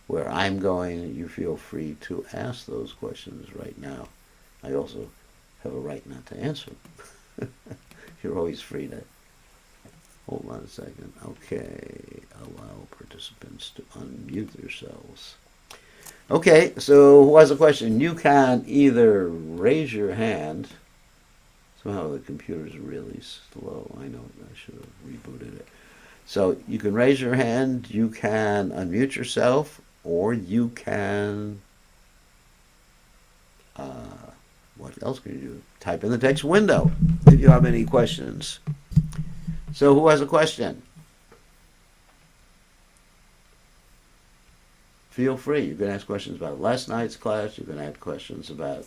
where I'm going, you feel free to ask those questions right now. I also have a right not to answer them. You're always free to. Hold on a second. Okay, allow participants to unmute themselves. Okay, so who has a question? You can either raise your hand. Somehow the computer's really slow. I know, I should have rebooted it. So you can raise your hand, you can unmute yourself, or you can, what else can you do? Type in the text window if you have any questions. So who has a question? Feel free. You can ask questions about last night's class. You can ask questions about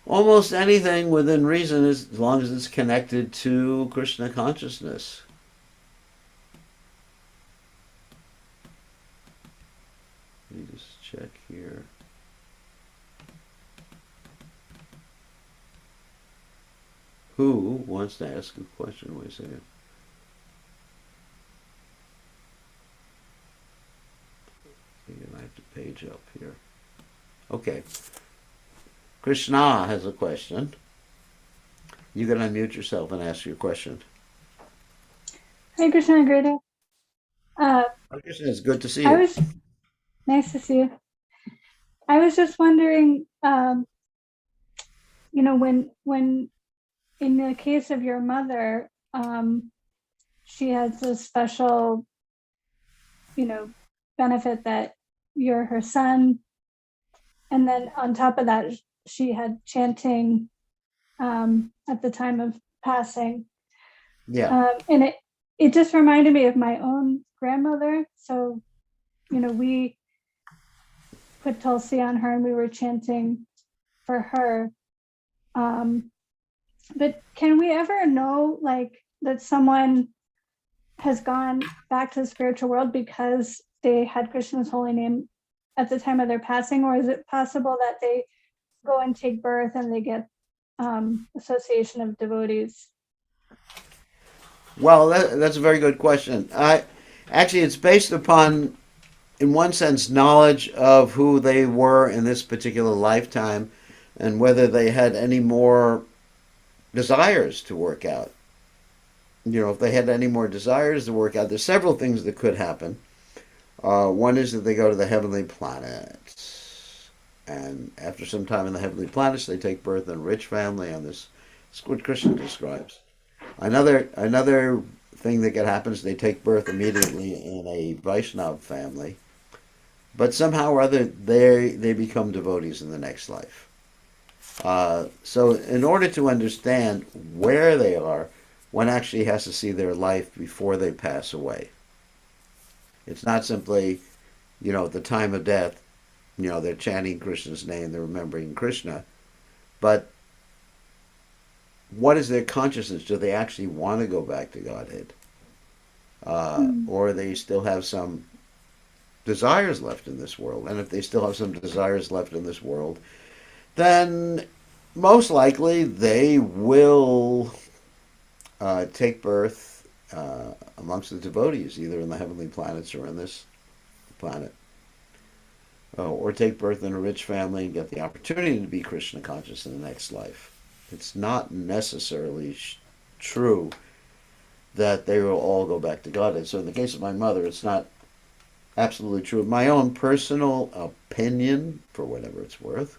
almost anything within reason, as long as it's connected to Krishna consciousness. Let me just check here. Who wants to ask a question? Wait a second. I have to page up here. Okay. Krishna has a question. You can unmute yourself and ask your question.
Hi, Krishna, great.
Krishna, it's good to see you.
Nice to see you. I was just wondering, when in the case of your mother, she has a special, benefit that you're her son, and then on top of that, she had chanting at the time of passing.
Yeah.
And it just reminded me of my own grandmother. So, put Tulsi on her and we were chanting for her. But can we ever know like that someone has gone back to the spiritual world because they had Krishna's holy name at the time of their passing, or is it possible that they go and take birth and they get association of devotees?
Well, that's a very good question. Actually, it's based upon, in one sense, knowledge of who they were in this particular lifetime and whether they had any more desires to work out. If they had any more desires to work out, there's several things that could happen. One is that they go to the heavenly planets, and after some time in the heavenly planets, they take birth in a rich family, and this is what Krishna describes. Another thing that could happen is they take birth immediately in a Vaishnav family, but somehow or other they become devotees in the next life. So in order to understand where they are, one actually has to see their life before they pass away. It's not simply, at the time of death, they're chanting Krishna's name, they're remembering Krishna, but what is their consciousness? Do they actually want to go back to Godhead? Or they still have some desires left in this world? And if they still have some desires left in this world, then most likely they will take birth amongst the devotees, either in the heavenly planets or in this planet. Or take birth in a rich family and get the opportunity to be Krishna conscious in the next life. It's not necessarily true that they will all go back to Godhead. So in the case of my mother, it's not absolutely true. My own personal opinion, for whatever it's worth,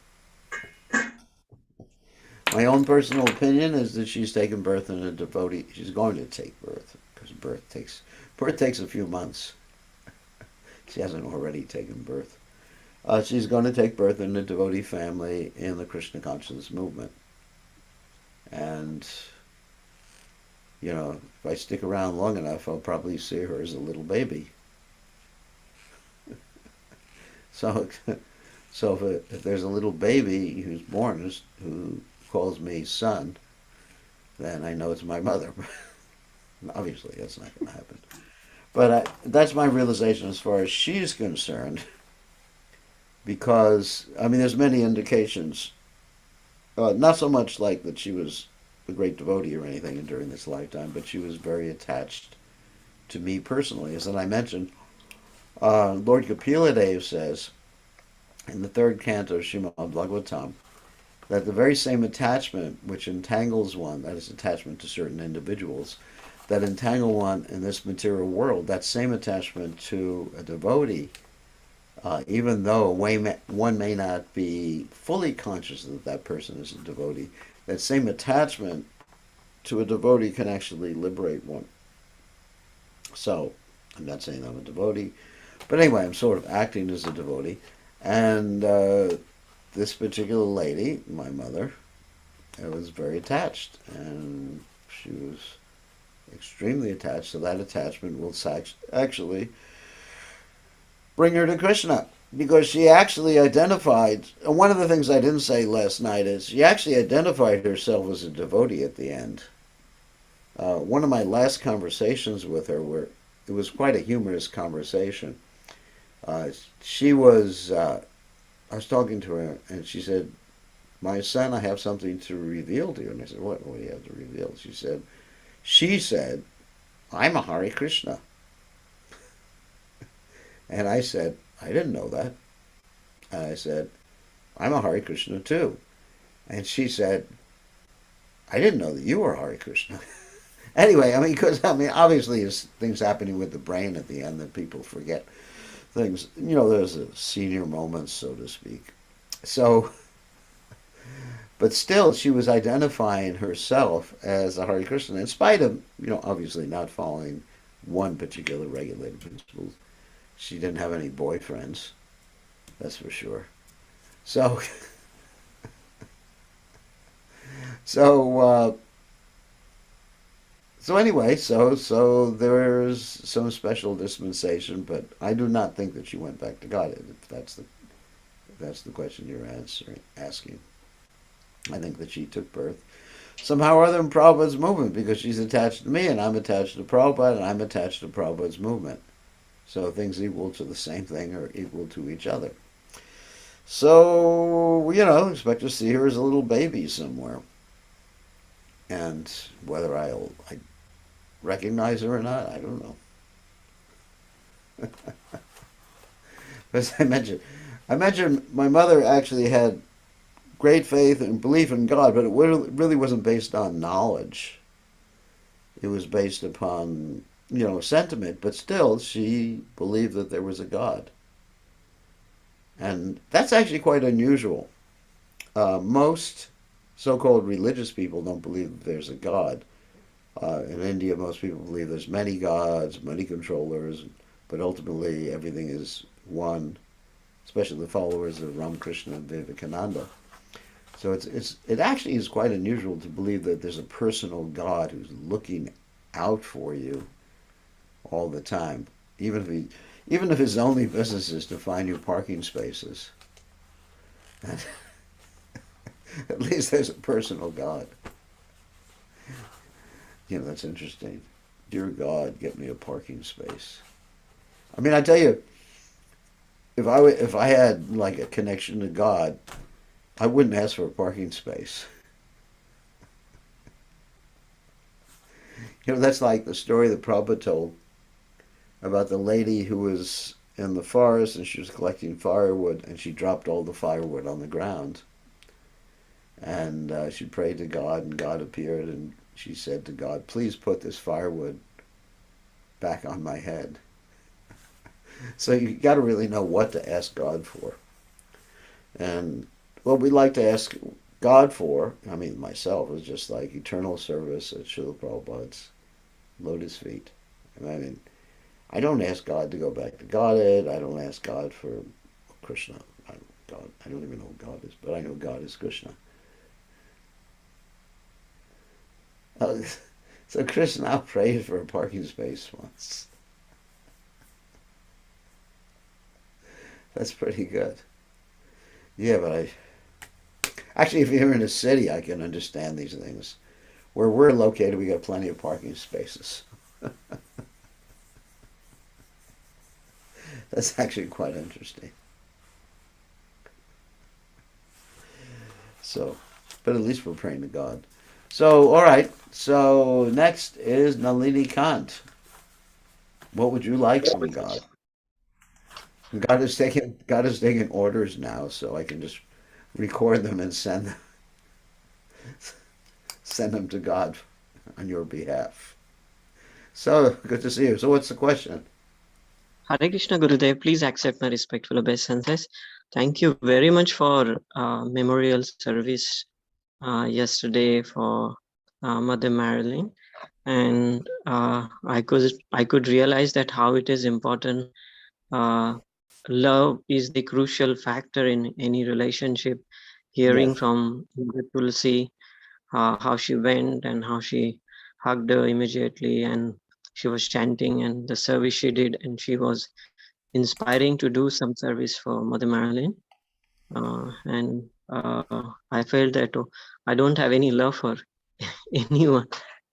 my own personal opinion is that she's taken birth in a devotee. She's going to take birth because birth takes a few months. She hasn't already taken birth. She's going to take birth in a devotee family in the Krishna consciousness movement. And, if I stick around long enough, I'll probably see her as a little baby. So if there's a little baby who's born who calls me son, then I know it's my mother. Obviously, that's not going to happen. But that's my realization as far as she's concerned, because, there's many indications. Not so much like that she was a great devotee or anything during this lifetime, but she was very attached to me personally. As I mentioned, Lord Kapila says in the third canto of Srimad Bhagavatam that the very same attachment which entangles one, that is attachment to certain individuals, that entangle one in this material world, that same attachment to a devotee, even though one may not be fully conscious that that person is a devotee, that same attachment to a devotee can actually liberate one. So, I'm not saying I'm a devotee, but anyway, I'm sort of acting as a devotee. And this particular lady, my mother, was very attached, and she was extremely attached, so that attachment will actually bring her to Krishna, because she actually identified, and one of the things I didn't say last night is she actually identified herself as a devotee at the end. One of my last conversations with her, it was quite a humorous conversation. I was talking to her, and she said, "My son, I have something to reveal to you." And I said, What do you have to reveal? She said, "I'm a Hare Krishna." And I said, "I didn't know that." And I said, "I'm a Hare Krishna too." And she said, "I didn't know that you were Hare Krishna." Anyway, obviously there's things happening with the brain at the end that people forget things. There's a senior moment, so to speak. So, but still, she was identifying herself as a Hare Krishna, in spite of, obviously not following one particular regulated principle. She didn't have any boyfriends, that's for sure. So, so anyway, so there's some special dispensation, but I do not think that she went back to Godhead, if that's the question you're asking. I think that she took birth somehow or other in Prabhupada's movement because she's attached to me and I'm attached to Prabhupada and I'm attached to Prabhupada's movement. So things equal to the same thing are equal to each other. So, expect to see her as a little baby somewhere. And whether I recognize her or not, I don't know. As I mentioned my mother actually had great faith and belief in God, but it really wasn't based on knowledge. It was based upon, sentiment, but still she believed that there was a God. And that's actually quite unusual. Most so-called religious people don't believe that there's a God. In India, most people believe there's many gods, many controllers, but ultimately everything is one, especially the followers of Ramakrishna and Vivekananda. So it actually is quite unusual to believe that there's a personal God who's looking out for you all the time, even if his only business is to find you parking spaces. At least there's a personal God. That's interesting. Dear God, get me a parking space. I mean, I tell you, if I had like a connection to God, I wouldn't ask for a parking space. That's like the story that Prabhupada told about the lady who was in the forest and she was collecting firewood and she dropped all the firewood on the ground. And she prayed to God and God appeared and she said to God, please put this firewood back on my head. So you got to really know what to ask God for. And what we like to ask God for, I mean myself, is just like eternal service at Srila Prabhupada's lotus feet. I mean, I don't ask God to go back to Godhead. I don't ask God for Krishna. I don't even know who God is, but I know God is Krishna. So Krishna prayed for a parking space once. That's pretty good. Yeah, but actually, if you're in a city, I can understand these things. Where we're located, we got plenty of parking spaces. That's actually quite interesting. So, but at least we're praying to God. So, all right. So next is Nalini Kant. What would you like from God? God is taking orders now, so I can just record them and send them to God on your behalf. So good to see you. So what's the question?
Hare Krishna Gurudev, please accept my respectful obeisances. Thank you very much for memorial service yesterday for Mother Marilyn, and I could realize that how it is important. Love is the crucial factor in any relationship. Hearing
Yes.
from Tulsi, how she went and how she hugged her immediately, and she was chanting, and the service she did, and she was inspiring to do some service for Mother Marilyn. And I felt that I don't have any love for anyone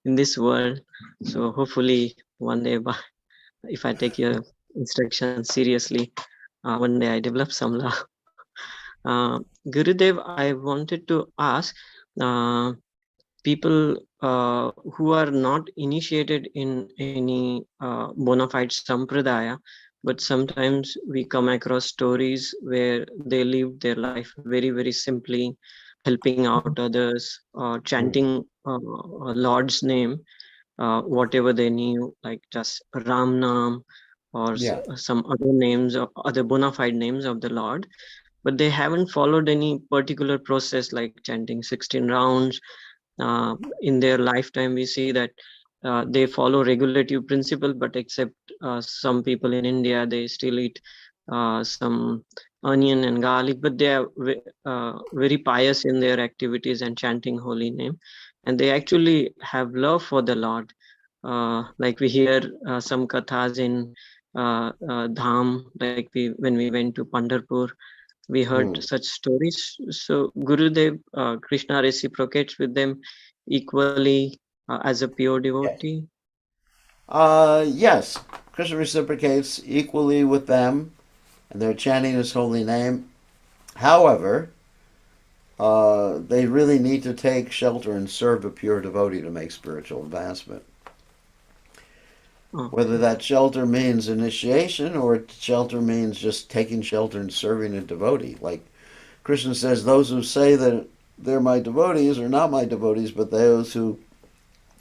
in this world. So hopefully one day, if I take your instructions seriously, one day I develop some love. Gurudev, I wanted to ask people who are not initiated in any bona fide sampradaya, but sometimes we come across stories where they live their life very, very simply, helping out others, chanting Lord's name, whatever they knew, like just Ram Nam or
Yeah.
some other names or other bona fide names of the Lord, but they haven't followed any particular process like chanting 16 rounds. In their lifetime, we see that they follow regulative principle, but except some people in India, they still eat some onion and garlic, but they are very pious in their activities and chanting holy name, and they actually have love for the Lord. Like we hear some kathas in Dham, like when we went to Pandharpur, We heard
Hmm.
such stories. So Gurudev, Krishna reciprocates with them equally as a pure
Yes.
devotee.
Yes. Krishna reciprocates equally with them, and they're chanting his holy name. However, they really need to take shelter and serve a pure devotee to make spiritual advancement. Whether
Okay.
that shelter means initiation or shelter means just taking shelter and serving a devotee. Like Krishna says, those who say that they're my devotees are not my devotees, but those who,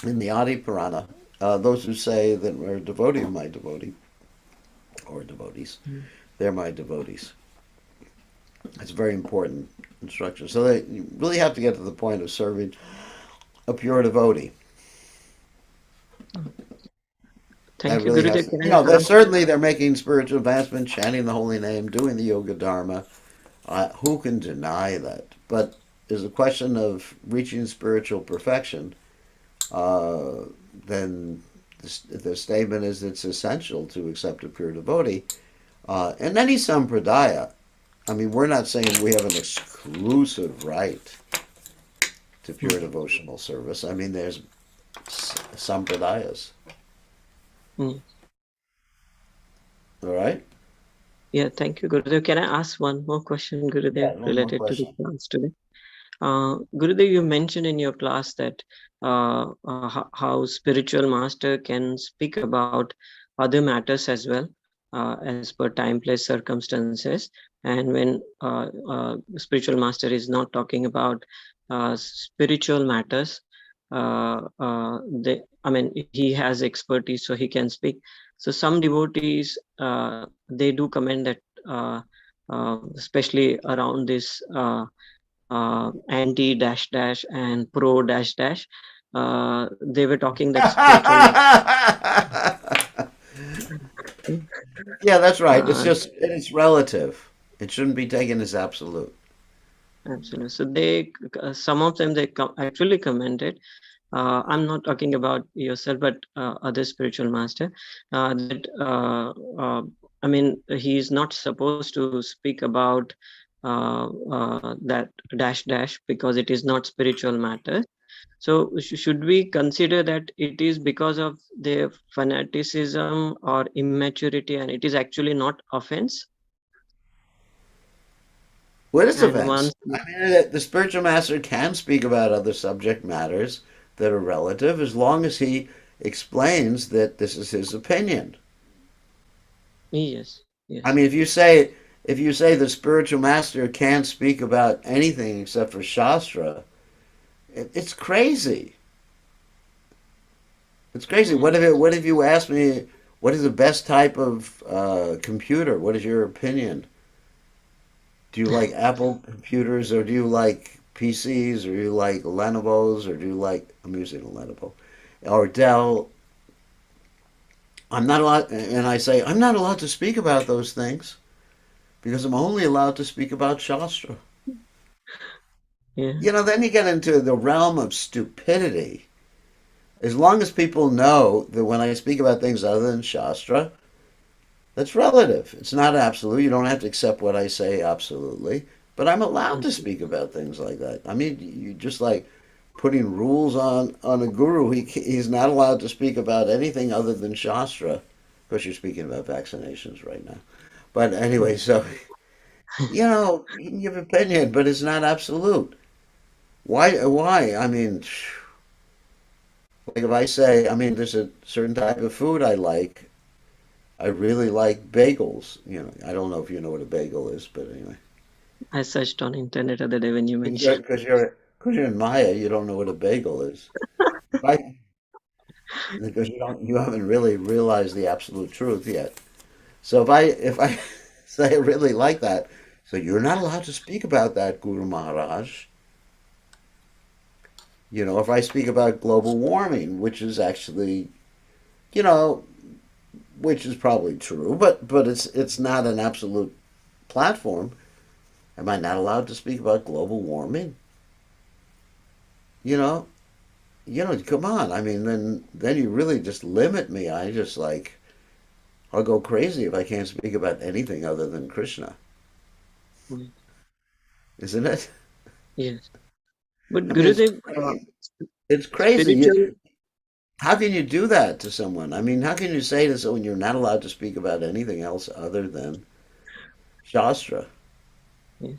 in the Adi Purana, those who say that we're a devotee of my devotee or devotees,
Mm.
they're my devotees. It's a very important instruction. So they, you really have to get to the point of serving a pure devotee. That
Thank you,
really has
Gurudev.
to,
Can
you know,
I
they're
ask?
certainly they're making spiritual advancement, chanting the holy name, doing the yoga dharma. Who can deny that? But is a question of reaching spiritual perfection. Uh, then the statement is it's essential to accept a pure devotee. And any sampradaya, I mean, we're not saying we have an exclusive right to pure
Mm.
devotional service. I mean, there's sampradayas.
Mm.
All right?
Yeah, thank you, Gurudev. Can I ask one more question,
Yeah,
Gurudev,
one more
related to the
question.
class today? Gurudev, you mentioned in your class that how spiritual master can speak about other matters as well, as per time, place, circumstances. And when spiritual master is not talking about spiritual matters, I mean, he has expertise, so he can speak. So some devotees, they do comment that, especially around this. Anti dash dash and pro dash dash, they were talking that spiritual
Yeah, that's right. It's
uh,
just it's relative. It shouldn't be taken as absolute.
absolutely. So they, some of them, they actually commented, I'm not talking about yourself, but other spiritual master, that I mean, he is not supposed to speak about that dash dash because it is not spiritual matter. So should we consider that it is because of their fanaticism or immaturity, and it is actually not offense?
What is
And
offense?
once,
I mean, the spiritual master can speak about other subject matters that are relative as long as he explains that this is his opinion.
yes,
I
yes,
mean, if you say the spiritual master can't speak about anything except for Shastra, it's crazy. It's crazy.
mm,
What if you ask me what is the best type of computer? What is your opinion? Do you like Apple computers or do you like PCs or do you like Lenovo's or do you like I'm using a Lenovo or Dell? I'm not allowed, and I say I'm not allowed to speak about those things because I'm only allowed to speak about Shastra.
yeah,
Then you get into the realm of stupidity. As long as people know that when I speak about things other than Shastra, that's relative. It's not absolute. You don't have to accept what I say absolutely. But I'm allowed to speak about things like that. I mean, you just like putting rules on a guru. He's not allowed to speak about anything other than Shastra. Of course, you're speaking about vaccinations right now. But anyway, so, you can give opinion, but it's not absolute. Why? Why? I mean, like if I say, I mean, there's a certain type of food I like. I really like bagels. I don't know if you know what a bagel is, but anyway.
I searched on internet other day when you
Because
mentioned.
you're, because you're, because you're in Maya, you don't know what a bagel is. Right? Because you haven't really realized the absolute truth yet. So if I say I really like that, so you're not allowed to speak about that, Guru Maharaj. If I speak about global warming, which is actually, you know, which is probably true, but it's not an absolute platform. Am I not allowed to speak about global warming? You know, come on. I mean, then you really just limit me. I just like I'll go crazy if I can't speak about anything other than Krishna.
Mm.
isn't it?
Yes. But
I mean,
Gurudev,
it's crazy.
spiritual,
How can you do that to someone? I mean, how can you say to someone you're not allowed to speak about anything else other than Shastra?
yes,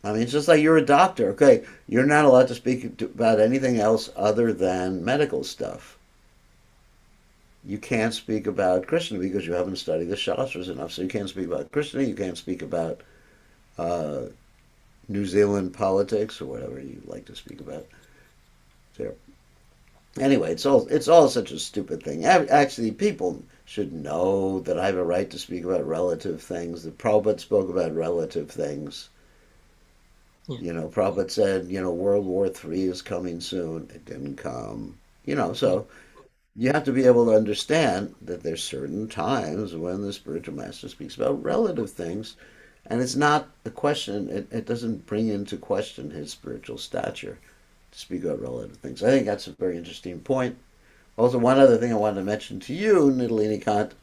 I mean, it's just like you're a doctor. Okay, you're not allowed to speak about anything else other than medical stuff. You can't speak about Krishna because you haven't studied the Shastras enough. So you can't speak about Krishna. You can't speak about uh, New Zealand politics or whatever you like to speak about there. Anyway, it's all such a stupid thing. Actually, people should know that I have a right to speak about relative things. The Prabhupada spoke about relative things.
yeah,
Prabhupada said, World War III is coming soon. It didn't come.
yeah,
So you have to be able to understand that there's certain times when the spiritual master speaks about relative things, and it's not a question. It doesn't bring into question his spiritual stature to speak about relative things. I think that's a very interesting point. Also, one other thing I wanted to mention to you, Nidalini Kant,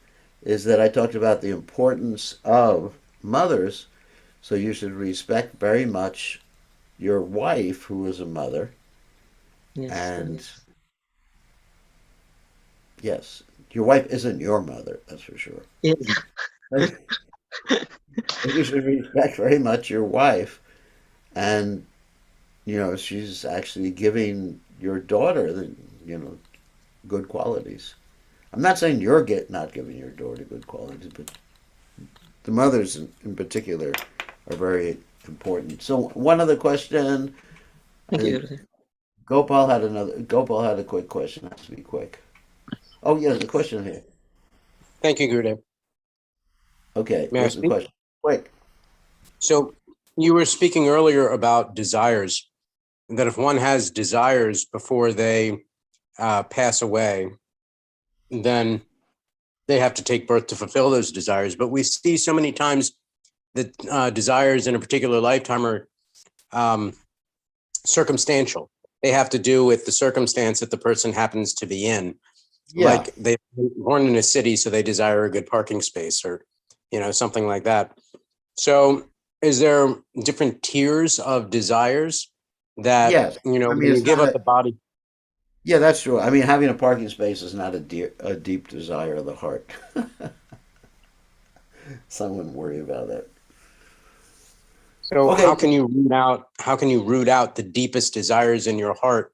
is that I talked about the importance of mothers. So you should respect very much your wife, who is a mother,
yes,
and yes, your wife isn't your mother, that's for sure.
yes,
You should respect very much your wife, and she's actually giving your daughter good qualities. I'm not saying you're not giving your daughter good qualities, but the mothers in particular are very important. So one other question. I
thank you,
think
Gurudev.
Gopal had a quick question. Has to be quick. Oh yeah, the question here.
Thank you, Gurudev.
Okay,
May I
what's the
speak?
question? Quick.
So you were speaking earlier about desires, and that if one has desires before they pass away, then they have to take birth to fulfill those desires. But we see so many times that desires in a particular lifetime are um, circumstantial. They have to do with the circumstance that the person happens to be in.
Yeah.
Like they're born in a city, so they desire a good parking space, or something like that. So is there different tiers of desires that,
Yes. I mean,
when you
it's
give
not
up
a.
the body?
Yeah, that's true. I mean, having a parking space is not a deep desire of the heart. So I wouldn't worry about that.
So
Okay,
how can you root out the deepest desires in your heart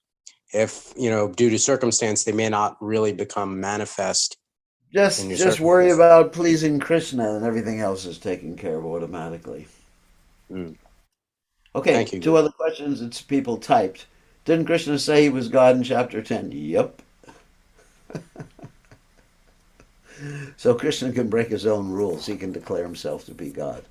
if, due to circumstance, they may not really become manifest in
just
your
just worry
circumstance?
about pleasing Krishna, and everything else is taken care of automatically.
Mm.
Okay,
Thank you,
two
Guru.
other questions. It's people typed. Didn't Krishna say he was God in chapter 10? Yep. So Krishna can break his own rules. He can declare himself to be God.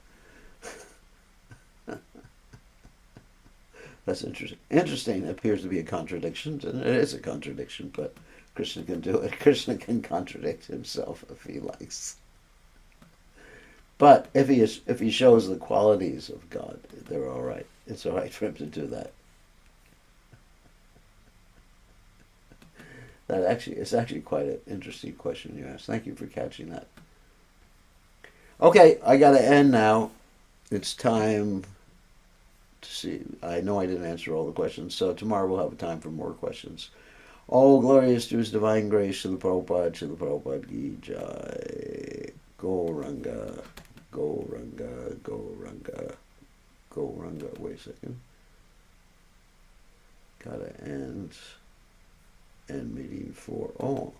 That's interesting. Interesting. It appears to be a contradiction, and it is a contradiction, but Krishna can do it. Krishna can contradict himself if he likes. But if he shows the qualities of God, they're all right. It's all right for him to do that. It's actually quite an interesting question you asked. Thank you for catching that. Okay, I got to end now. It's time to see. I know I didn't answer all the questions, so tomorrow we'll have time for more questions. All glorious to His divine grace, to the Prabhupada Ki Jai. Go Ranga, Go Ranga, Go Ranga, Go Ranga. Wait a second. Gotta end meeting for all.